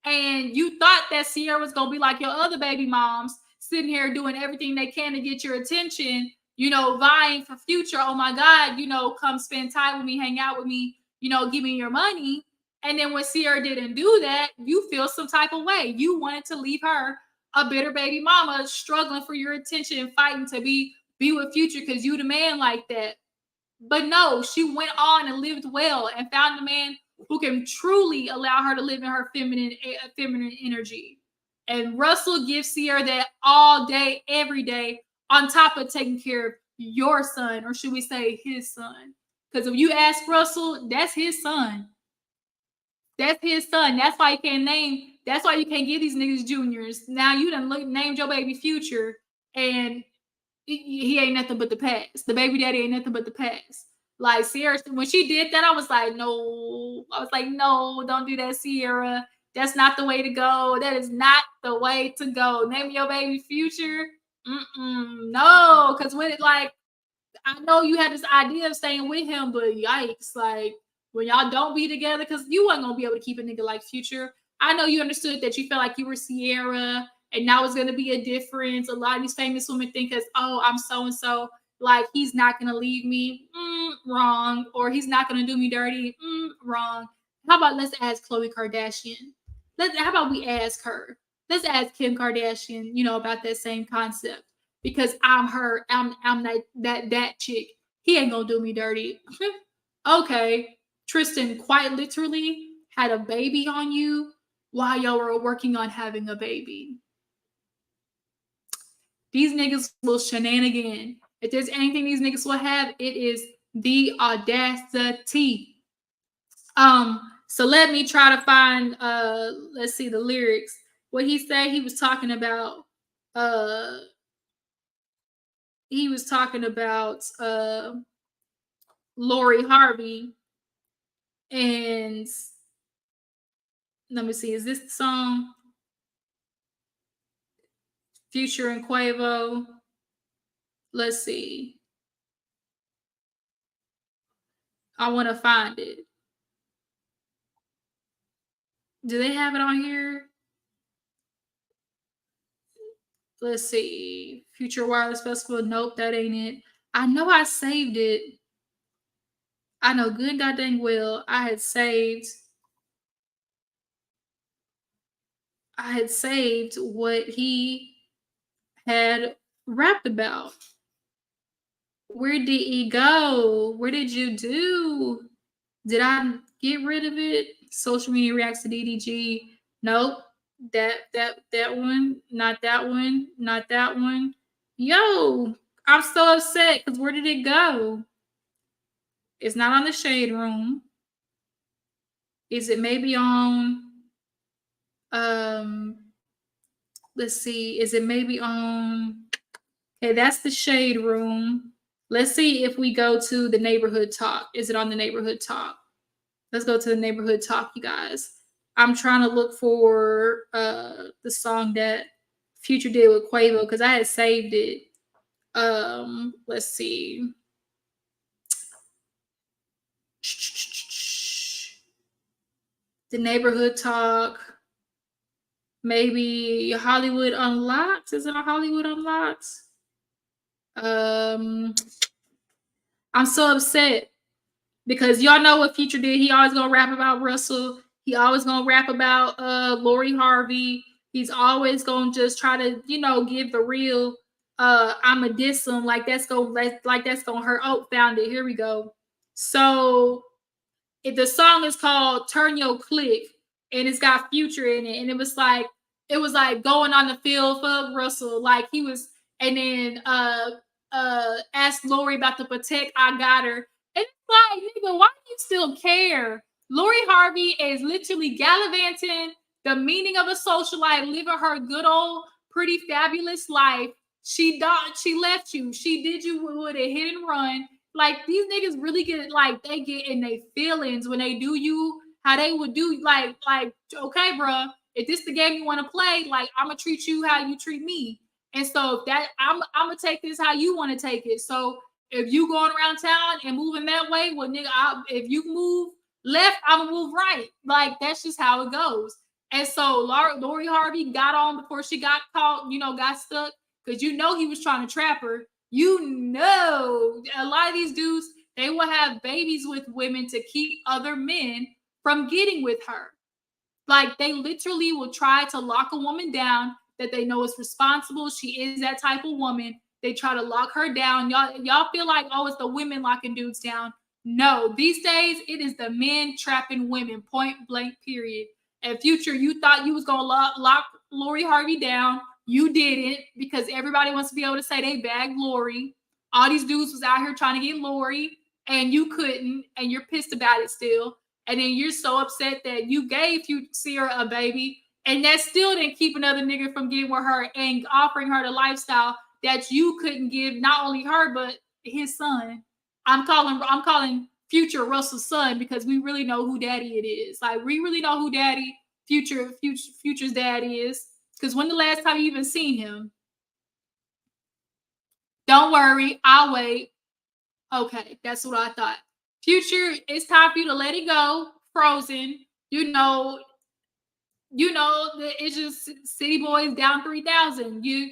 and you thought that Sierra was gonna be like your other baby moms, sitting here doing everything they can to get your attention, vying for Future. Oh my God, come spend time with me, hang out with me, give me your money. And then when Sierra didn't do that, you feel some type of way. You wanted to leave her a bitter baby mama, struggling for your attention, fighting to be with Future because you the man like that. But no, she went on and lived well and found a man who can truly allow her to live in her feminine energy. And Russell gives Sierra that all day, every day, on top of taking care of your son, or should we say his son? Because if you ask Russell, that's his son. That's his son. That's why you can't give these niggas juniors. Now you done named your baby Future, and he ain't nothing but the past. The baby daddy ain't nothing but the past. Like, Sierra, when she did that, I was like, no. I was like, no, don't do that, Sierra. That's not the way to go. That is not the way to go. Name your baby Future. No, because when I know you had this idea of staying with him, but yikes, like when y'all don't be together, because you wasn't gonna be able to keep a nigga like Future. I know you understood that you felt like you were Sierra, and now it's gonna be a difference. A lot of these famous women think, oh, I'm so and so, like he's not gonna leave me. Wrong. Or he's not gonna do me dirty. Wrong. How about let's ask Khloe Kardashian? How about we ask her? Let's ask Kim Kardashian, about that same concept. Because I'm her, I'm that chick. He ain't gonna do me dirty. Okay. Tristan quite literally had a baby on you while y'all were working on having a baby. These niggas will shenanigan. If there's anything these niggas will have, it is the audacity. So let me try to find let's see the lyrics. What he said he was talking about Lori Harvey, and let me see, is this the song? Future and Quavo. Let's see. I want to find it. Do they have it on here? Let's see. Future Wireless Festival. Nope, that ain't it. I know I saved it. I know good goddamn well I had saved what he had rapped about. Where did he go? What did you do? Did I get rid of it? Social media reacts to DDG. Nope. That one. Not that one. Not that one. Yo, I'm so upset because where did it go? It's not on the Shade Room. Is it maybe on let's see, is it maybe on okay, that's the Shade Room. Let's see if we go to the Neighborhood Talk. Is it on the Neighborhood Talk? Let's go to the Neighborhood Talk, you guys. I'm trying to look for the song that Future did with Quavo because I had saved it. Let's see. The Neighborhood Talk. Maybe Hollywood Unlocked. Is it on Hollywood Unlocked? I'm so upset because y'all know what Future did. He always gonna rap about Russell. He always gonna rap about Lori Harvey. He's always gonna just try to, give the real I'm a diss him like that's gonna hurt. Oh, found it. Here we go. So if the song is called Turn Your Click and it's got Future in it, and it was like going on the field for Russell, like he was and then asked Lori about the Protect I Got Her. And it's like, nigga, why do you still care? Lori Harvey is literally gallivanting the meaning of a socialite, living her good old, pretty fabulous life. She left you. She did you with a hit and run. Like these niggas really get like they get in their feelings when they do you how they would do like okay, bro. If this the game you want to play, like I'm gonna treat you how you treat me. And so that I'm gonna take this how you want to take it. So if you going around town and moving that way, well, nigga, if you move left, I'm gonna move right. Like that's just how it goes. And so Lori Harvey got on before she got caught, got stuck because he was trying to trap her. A lot of these dudes they will have babies with women to keep other men from getting with her. Like they literally will try to lock a woman down that they know is responsible. She is that type of woman. They try to lock her down. Y'all feel like, oh, it's the women locking dudes down. No, these days it is the men trapping women, point blank, period. And Future, you thought you was gonna lock Lori Harvey down. You didn't because everybody wants to be able to say they bagged Lori. All these dudes was out here trying to get Lori, and you couldn't, and you're pissed about it still. And then you're so upset that you gave Sierra a baby, and that still didn't keep another nigga from getting with her and offering her the lifestyle that you couldn't give not only her but his son. I'm calling Future Russell's son because we really know who daddy it is. Like we really know who daddy Future's daddy is. Because when the last time you even seen him? Don't worry, I'll wait. Okay, that's what I thought. Future, it's time for you to let it go. Frozen. It's just City Boys down 3,000. You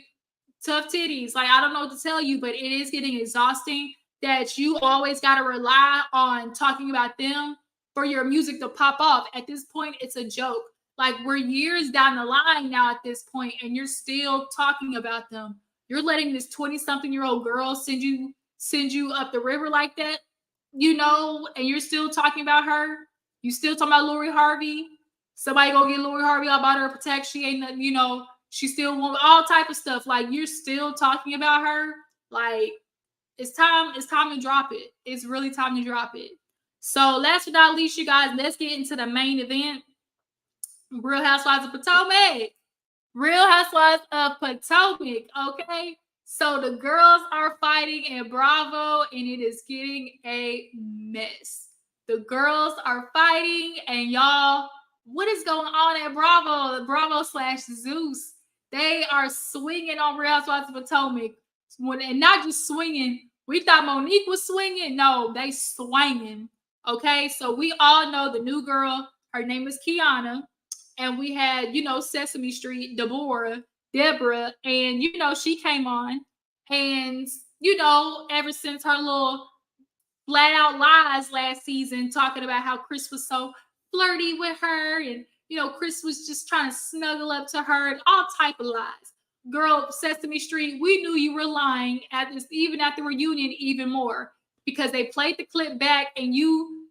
tough titties. Like I don't know what to tell you, but it is getting exhausting that you always got to rely on talking about them for your music to pop off. At this point, it's a joke. Like we're years down the line now at this point, and you're still talking about them. You're letting this 20-something-year-old girl send you up the river like that, and you're still talking about her. You still talking about Lori Harvey. Somebody go get Lori Harvey about her Protect. She ain't nothing, she still want all type of stuff. Like you're still talking about her. Like it's time to drop it. It's really time to drop it. So last but not least, you guys, let's get into the main event. Real Housewives of Potomac. Real Housewives of Potomac. Okay. So the girls are fighting in Bravo, and it is getting a mess. The girls are fighting, and y'all, what is going on at Bravo? Bravo / Zeus. They are swinging on Real Housewives of Potomac. And not just swinging. We thought Monique was swinging. No, they swinging. Okay, so we all know the new girl. Her name is Kiana. And we had, Sesame Street, Deborah, and, she came on. And, ever since her little flat out lies last season, talking about how Chris was so flirty with her. And, Chris was just trying to snuggle up to her and all type of lies. Girl, Sesame Street, we knew you were lying even at the reunion even more because they played the clip back and you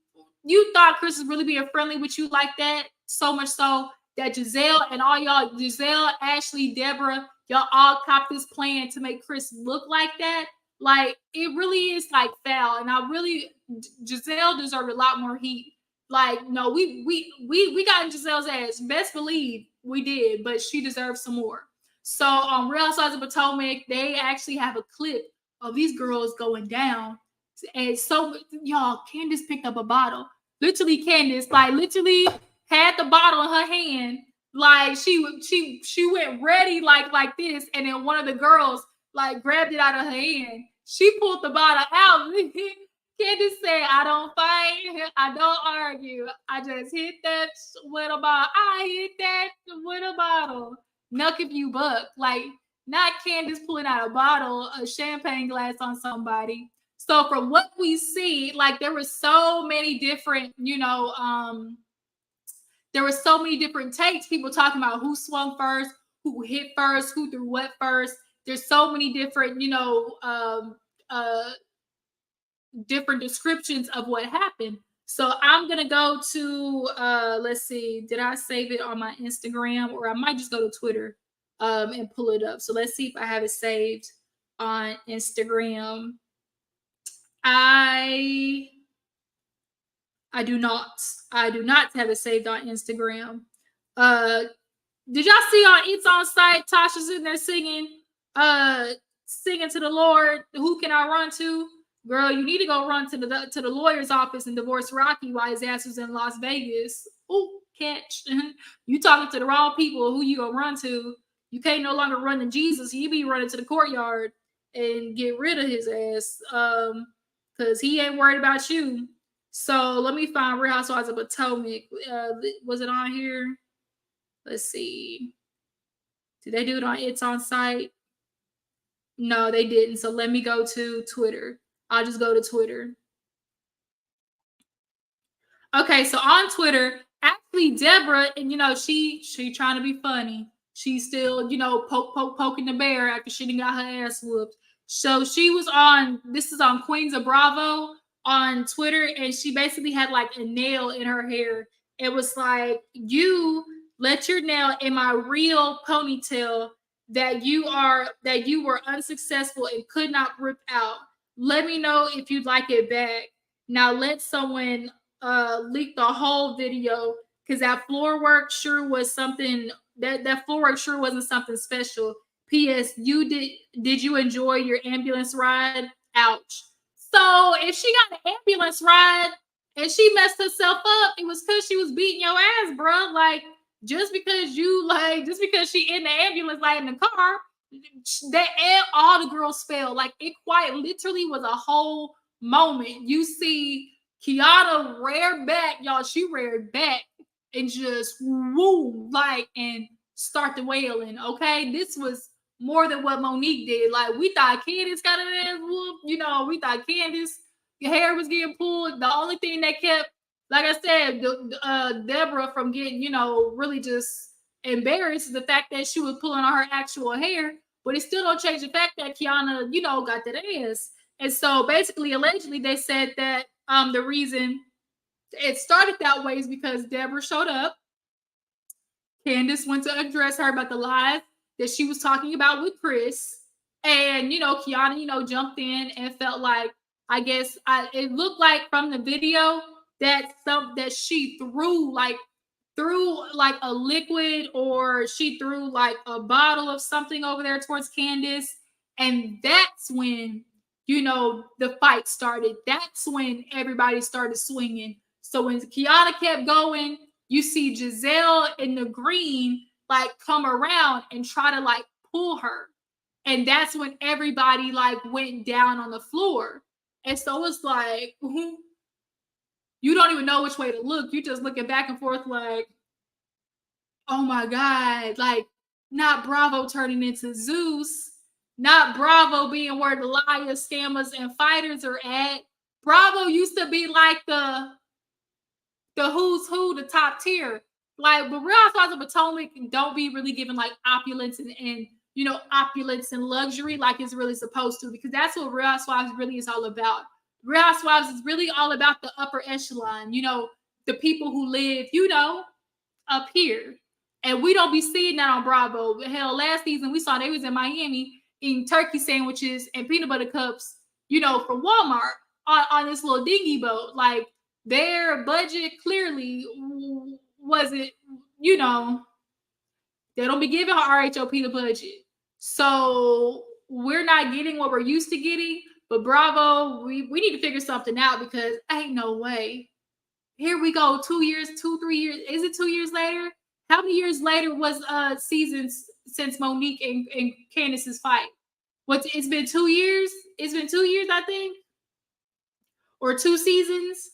thought Chris was really being friendly with you like that. So much so that Giselle, Ashley, Deborah, y'all all copped this plan to make Chris look like that. Like it really is like foul. And Giselle deserved a lot more heat. Like, no, we got in Giselle's ass. Best believe we did, but she deserves some more. So on Real Housewives of Potomac, they actually have a clip of these girls going down. And so y'all, Candace picked up a bottle. Literally, Candace, had the bottle in her hand. Like she went ready like this, and then one of the girls grabbed it out of her hand. She pulled the bottle out. Candace said, "I don't fight, I don't argue. I just hit that with a bottle. I hit that with a bottle. Nuck if you buck." Like not Candace pulling out a champagne glass on somebody. So from what we see, there were so many different, there were so many different takes. People talking about who swung first, who hit first, who threw what first. There's so many different, different descriptions of what happened. So I'm gonna go to let's see, did I save it on my Instagram, or I might just go to Twitter and pull it up. So let's see if I have it saved on Instagram. I do not. I do not have it saved on Instagram. Uh, did y'all see on It's On Site? Tasha's in there singing, singing to the Lord. Who can I run to? Girl, you need to go run to the lawyer's office and divorce Rocky while his ass was in Las Vegas. Ooh, catch! You talking to the wrong people. Who you gonna run to? You can't no longer run to Jesus. You be running to the courtyard and get rid of his ass. Because he ain't worried about you. So let me find Real Housewives of Potomac. Was it on here? Let's see. Did they do it on It's On Site? No, they didn't. So let me go to Twitter. I'll just go to Twitter. Okay, so on Twitter, actually Deborah, and she trying to be funny. She's still, poking the bear after she done got her ass whooped. So she was on, this is on Queens of Bravo on Twitter, and she basically had like a nail in her hair. It was like, you let your nail in my real ponytail that you were unsuccessful and could not rip out. Let me know if you'd like it back. Now let someone leak the whole video, because that floor work sure was something. That floor work sure wasn't something special. P.S. Did you enjoy your ambulance ride? Ouch. So if she got an ambulance ride and she messed herself up, it was because she was beating your ass, bro. Like, just because she in the ambulance, like in the car, all the girls fell. Like, it quite literally was a whole moment. You see Kiana rear back, y'all. She reared back and just woo, like, and start the wailing. Okay, this was more than what Monique did. Like, we thought Candace got an ass whoop. We thought Candace, your hair was getting pulled. The only thing that kept, like I said, Deborah from getting, really just embarrassed is the fact that she was pulling on her actual hair. But it still don't change the fact that Kiana, got that ass. And so basically, allegedly, they said that the reason it started that way is because Deborah showed up. Candace went to address her about the lies that she was talking about with Chris. And, Kiana, jumped in and felt like, I guess, it looked like from the video that she threw like a liquid, or she threw like a bottle of something over there towards Candace. And that's when, the fight started. That's when everybody started swinging. So when Kiana kept going, you see Giselle in the green like come around and try to like pull her. And that's when everybody like went down on the floor. And so it's like, you don't even know which way to look. You just looking back and forth like, oh my God, like, not Bravo turning into Zeus, not Bravo being where the liars, scammers, and fighters are at. Bravo used to be like the who's who, the top tier. Like, but Real Housewives of Potomac don't be really giving like opulence and opulence and luxury like it's really supposed to, because that's what Real Housewives really is all about. Real Housewives is really all about the upper echelon, the people who live, up here. And we don't be seeing that on Bravo. Hell, last season we saw they was in Miami eating turkey sandwiches and peanut butter cups, from Walmart on this little dinghy boat. Like, their budget clearly wasn't, they don't be giving her RHOP the budget. So we're not getting what we're used to getting. But Bravo, we need to figure something out, because ain't no way. Here we go, 2 years, 3 years. Is it 2 years later? How many years later was seasons since Monique and Candace's fight? It's been 2 years? It's been 2 years, I think. Or 2 seasons.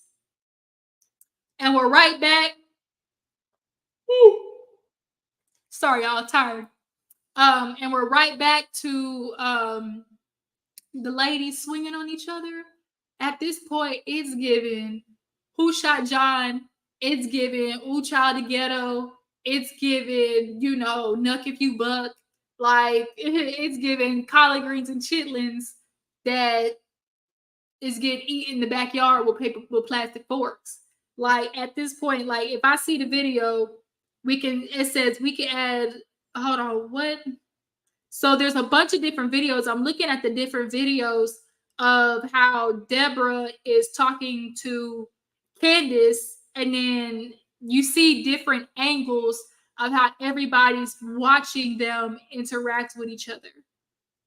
And we're right back. Woo. Sorry, y'all, tired. And we're right back to the ladies swinging on each other. At this point, it's given Who Shot John? It's given Ooh Child the Ghetto. It's given, Nuck If You Buck. Like, it's given collard greens and chitlins that is getting eaten in the backyard with plastic forks. Like, at this point, like, if I see the video, it says we can add, hold on, what? So there's a bunch of different videos. I'm looking at the different videos of how Deborah is talking to Candace, and then you see different angles of how everybody's watching them interact with each other.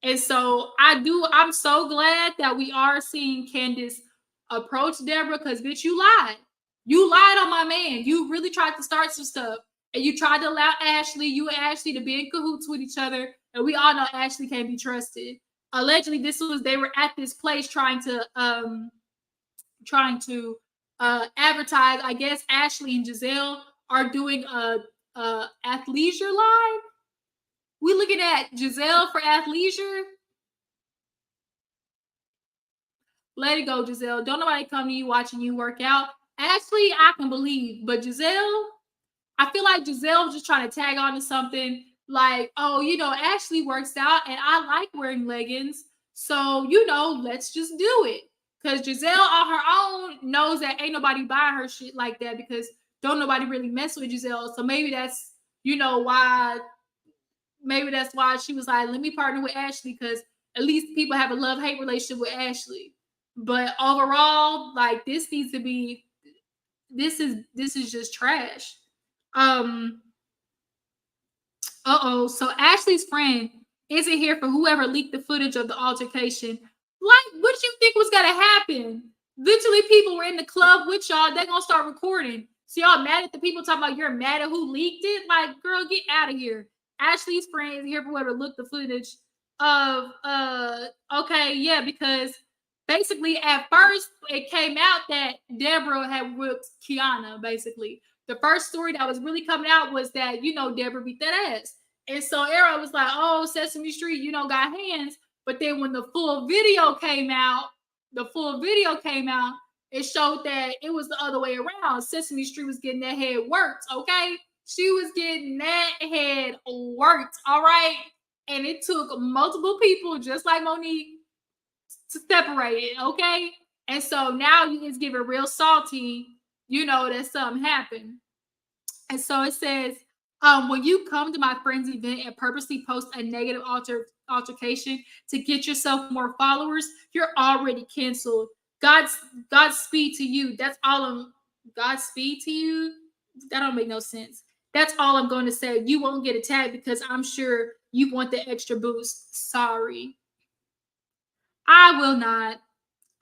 And so I'm so glad that we are seeing Candace approach Deborah, because bitch, you lied. You lied on my man. You really tried to start some stuff. And you tried to allow you and Ashley to be in cahoots with each other. And we all know Ashley can't be trusted. Allegedly, they were at this place trying to advertise. I guess Ashley and Giselle are doing a athleisure line. We looking at Giselle for athleisure. Let it go, Giselle. Don't nobody come to you watching you work out. Ashley, I can believe, but Giselle, I feel like Giselle was just trying to tag on to something like, oh, Ashley works out and I like wearing leggings. So, let's just do it. Because Giselle on her own knows that ain't nobody buying her shit like that, because don't nobody really mess with Giselle. So maybe that's, why she was like, let me partner with Ashley, because at least people have a love-hate relationship with Ashley. But overall, like, this is just trash. So Ashley's friend isn't here for whoever leaked the footage of the altercation. Like, what you think was gonna happen? Literally, people were in the club with y'all. They're gonna start recording. So y'all mad at the people talking about you're mad at who leaked it? Like, girl, get out of here. Ashley's friend is here for whoever looked the footage of okay, yeah, because basically at first it came out that Deborah had whipped Kiana. Basically, the first story that was really coming out was that Deborah beat that ass, and so Arrow was like, "Oh, Sesame Street, got hands." But then when the full video came out, it showed that it was the other way around. Sesame Street was getting that head worked. Okay, she was getting that head worked. All right, and it took multiple people, just like Monique, to separate it, okay? And so now it's getting real salty, that something happened. And so it says, when you come to my friend's event and purposely post a negative altercation to get yourself more followers, you're already canceled. Godspeed to you. That's all I'm Godspeed to you. That don't make no sense. That's all I'm going to say. You won't get attacked because I'm sure you want the extra boost. Sorry. I will not.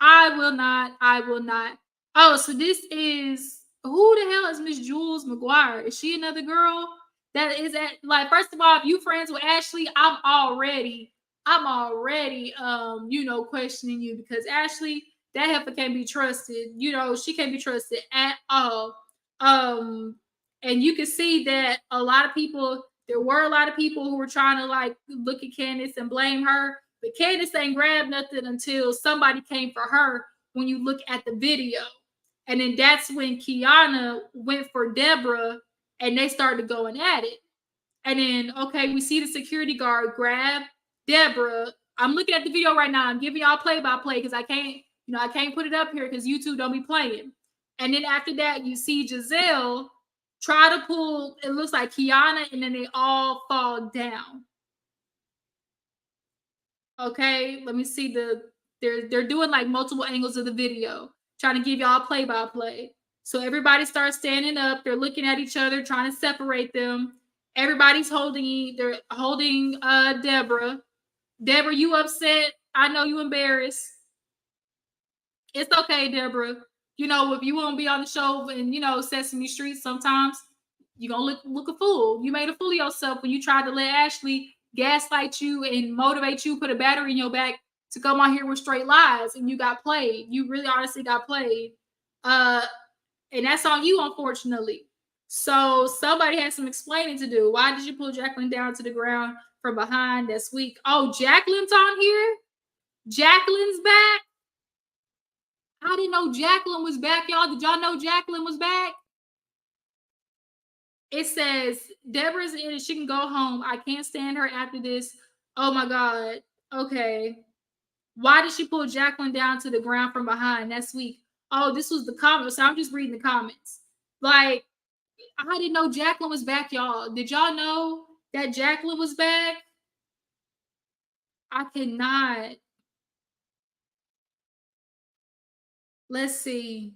I will not. I will not. Oh, so this is who the hell is Miss Jules McGuire? Is she another girl that is at, like, first of all, if you friends with Ashley, I'm already questioning you, because Ashley, that heifer can't be trusted. She can't be trusted at all. And you can see that there were a lot of people who were trying to like look at Candace and blame her. But Candace ain't grabbed nothing until somebody came for her, when you look at the video. And then that's when Kiana went for Deborah and they started going at it. And then, okay, we see the security guard grab Deborah. I'm looking at the video right now. I'm giving y'all play-by-play because I can't put it up here because YouTube don't be playing. And then after that, you see Giselle try to pull, it looks like Kiana, and then they all fall down. Okay, let me see they're doing like multiple angles of the video, trying to give y'all play-by-play. So everybody starts standing up, they're looking at each other, trying to separate them. Everybody's holding Deborah. Deborah, you upset? I know you embarrassed. It's okay, Deborah. If you won't be on the show and Sesame Street, sometimes you're gonna look a fool. You made a fool of yourself when you tried to let Ashley gaslight you and motivate you, put a battery in your back to come on here with straight lies, and you got played. You really honestly got played. And that's on you, unfortunately. So somebody has some explaining to do. Why did you pull Jacqueline down to the ground from behind? That's weak. Oh, Jacqueline's on here? Jacqueline's back? I didn't know Jacqueline was back, y'all. Did y'all know Jacqueline was back? It says, Deborah's in it. She can go home. I can't stand her after this. Oh, my God. Okay. Why did she pull Jacqueline down to the ground from behind? That's weak. Oh, this was the comments. So I'm just reading the comments. Like, I didn't know Jacqueline was back, y'all. Did y'all know that Jacqueline was back? I cannot. Let's see.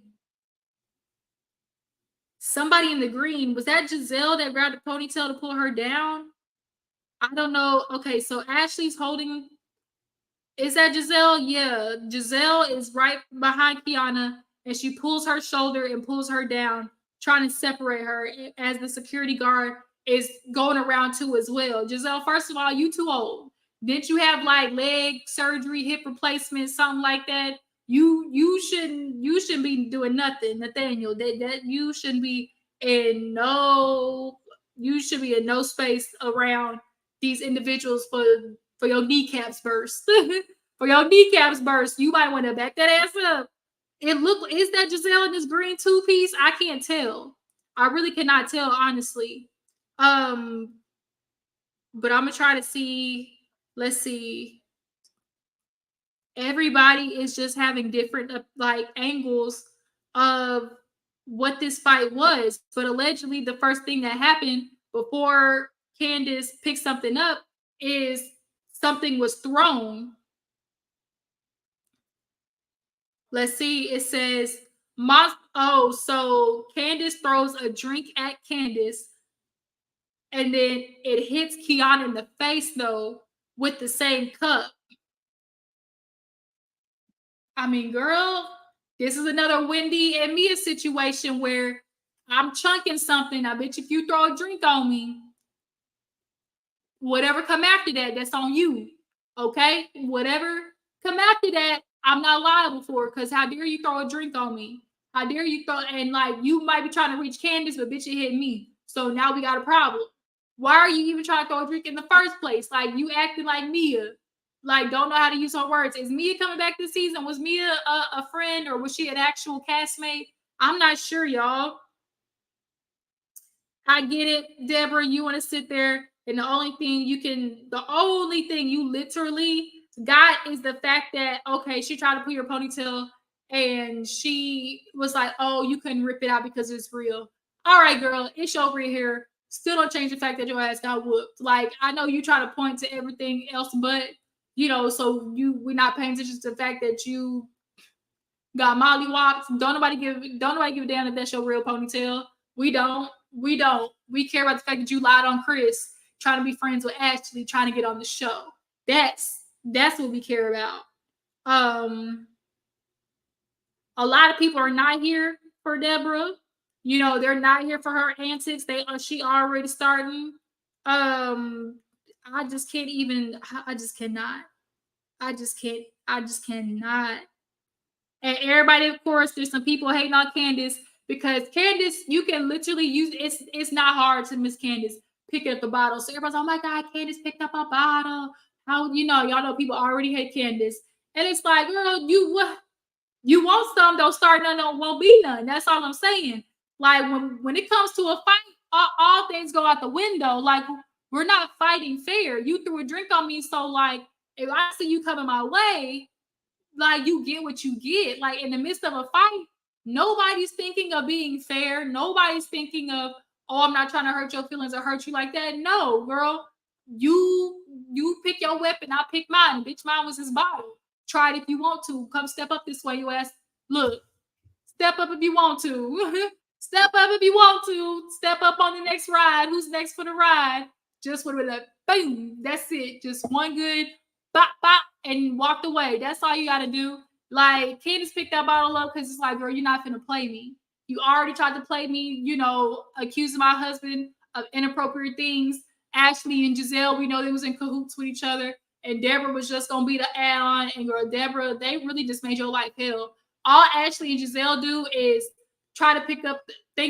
Somebody in the green. Was that Giselle that grabbed the ponytail to pull her down? I don't know. Okay, so Ashley's holding. Is that Giselle? Yeah. Giselle is right behind Kiana and she pulls her shoulder and pulls her down, trying to separate her as the security guard is going around too as well. Giselle, first of all, you too old. Didn't you have like leg surgery, hip replacement, something like that? You shouldn't be doing nothing, Nathaniel. That you shouldn't be in no you should be in no space around these individuals for your kneecaps burst. For your kneecaps burst, you might want to back that ass up. Is that Giselle in this green two piece? I can't tell. I really cannot tell, honestly. Um, but I'm gonna try to see. Let's see. Everybody is just having different like angles of what this fight was. But allegedly, the first thing that happened before Candace picked something up is something was thrown. Let's see. It says, so Candace throws a drink at Candace, and then it hits Kiana in the face though with the same cup. I mean, girl, this is another Wendy and Mia situation where I'm chunking something. I bet if you throw a drink on me, whatever come after that, that's on you. Okay? Whatever come after that, I'm not liable for, because how dare you throw a drink on me? How dare you throw, and like you might be trying to reach Candace, but bitch, it hit me. So now we got a problem. Why are you even trying to throw a drink in the first place? Like you acting like Mia. Like don't know how to use her words. Is Mia coming back this season? Was Mia a friend or was she an actual castmate? I'm not sure, y'all. I get it, Deborah. You want to sit there, and the only thing you literally got is the fact that okay, she tried to put your ponytail, and she was like, "Oh, you couldn't rip it out because it's real." All right, girl, it's over here. Still don't change the fact that your ass got whooped. Like I know you try to point to everything else, but we're not paying attention to the fact that you got mollywops. Don't nobody give a damn if that's your real ponytail. We don't. We don't. We care about the fact that you lied on Chris, trying to be friends with Ashley, trying to get on the show. That's what we care about. Um, a lot of people are not here for Deborah. They're not here for her antics. She already starting. I just can't even. I just cannot. I just can't. I just cannot. And everybody, of course, there's some people hating on Candace because Candace, you can literally use it's not hard to miss Candace picking up the bottle. So everybody's, oh my God, Candace picked up a bottle. How y'all know people already hate Candace. And it's like, girl, you want some, don't start none, won't be none. That's all I'm saying. Like when it comes to a fight, all things go out the window. Like we're not fighting fair. You threw a drink on me, so like if I see you coming my way, like you get what you get. Like in the midst of a fight, nobody's thinking of being fair. Nobody's thinking of, oh, I'm not trying to hurt your feelings or hurt you like that. No, girl, you pick your weapon, I pick mine. Bitch, mine was his bottle. Try it if you want to. Come step up this way, you ass. Look, step up if you want to. Step up if you want to. Step up on the next ride. Who's next for the ride? Just with a boom. That's it. Just one good bop bop and walked away. That's all you got to do. Like Candace picked that bottle up because it's like, girl, you're not gonna play me. You already tried to play me. Accusing my husband of inappropriate things. Ashley and Giselle, we know they was in cahoots with each other. And Deborah was just gonna be the add-on. And girl, Deborah, they really just made your life hell. All Ashley and Giselle do is try to think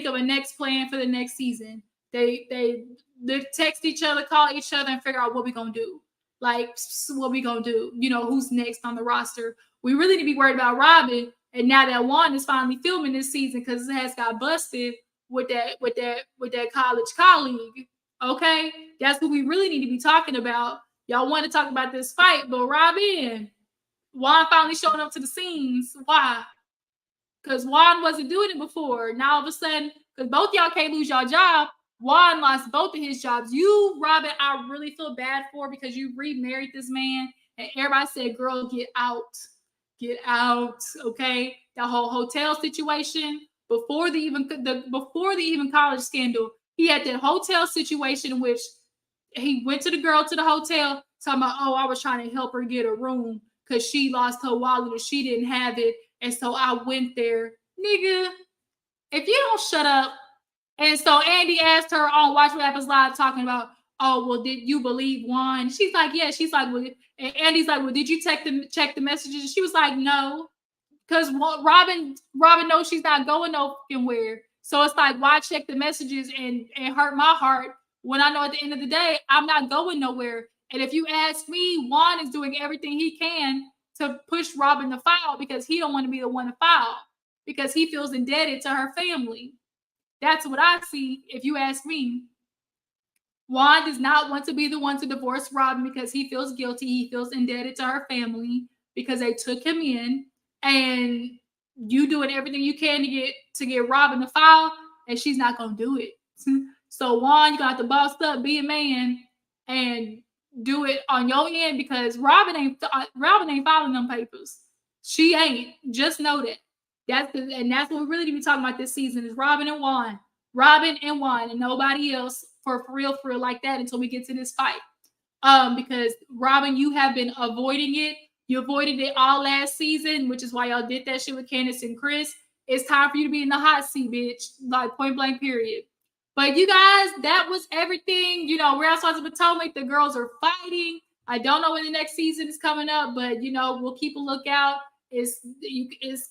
of a next plan for the next season. They text each other, call each other, and figure out what we gonna do. Like, what we gonna do? Who's next on the roster? We really need to be worried about Robin. And now that Juan is finally filming this season because his ass got busted with that college colleague. Okay, that's what we really need to be talking about. Y'all want to talk about this fight, but Robin, Juan finally showing up to the scenes. Why? Because Juan wasn't doing it before. Now all of a sudden, because both y'all can't lose your job, Juan lost both of his jobs. You, Robin, I really feel bad for because you remarried this man And everybody said, girl, get out. Get out. Okay. The whole hotel situation before the even college scandal, he had that hotel situation in which he went to the girl to the hotel talking about, oh, I was trying to help her get a room because she lost her wallet or she didn't have it. And so I went there. Nigga, if you don't shut up. And so Andy asked her on Watch What Happens Live talking about, oh, well, did you believe Juan? She's like, yeah. She's like, well, and Andy's like, well, did you check the messages? And she was like, no. Because Robin knows she's not going nowhere. So it's like, why check the messages and hurt my heart when I know at the end of the day, I'm not going nowhere. And if you ask me, Juan is doing everything he can to push Robin to file because he don't want to be the one to file because he feels indebted to her family. That's what I see, if you ask me. Juan does not want to be the one to divorce Robin because he feels guilty. He feels indebted to her family because they took him in. And you doing everything you can to get Robin to file, and she's not gonna do it. So Juan, you got to boss up, be a man, and do it on your end because Robin ain't filing them papers. She ain't. Just know that. That's what we really need to be talking about this season is Robin and Juan, and nobody else for real like that until we get to this fight. Because Robin, you have been avoiding it. You avoided it all last season, which is why y'all did that shit with Candace and Chris. It's time for you to be in the hot seat, bitch. Like point blank, period. But you guys, that was everything. You know, Real Housewives of Potomac, the girls are fighting. I don't know when the next season is coming up, but you know, we'll keep a lookout. It's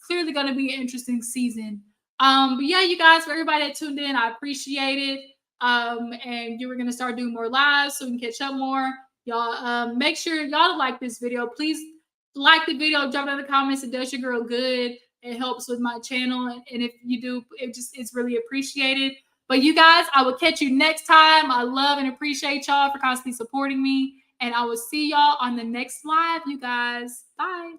clearly going to be an interesting season. But yeah, you guys, for everybody that tuned in, I appreciate it. And you were going to start doing more lives so we can catch up more. Y'all, make sure y'all like this video. Please like the video, drop it in the comments. It does your girl good. It helps with my channel. And if you do, it's really appreciated. But you guys, I will catch you next time. I love and appreciate y'all for constantly supporting me. And I will see y'all on the next live, you guys. Bye.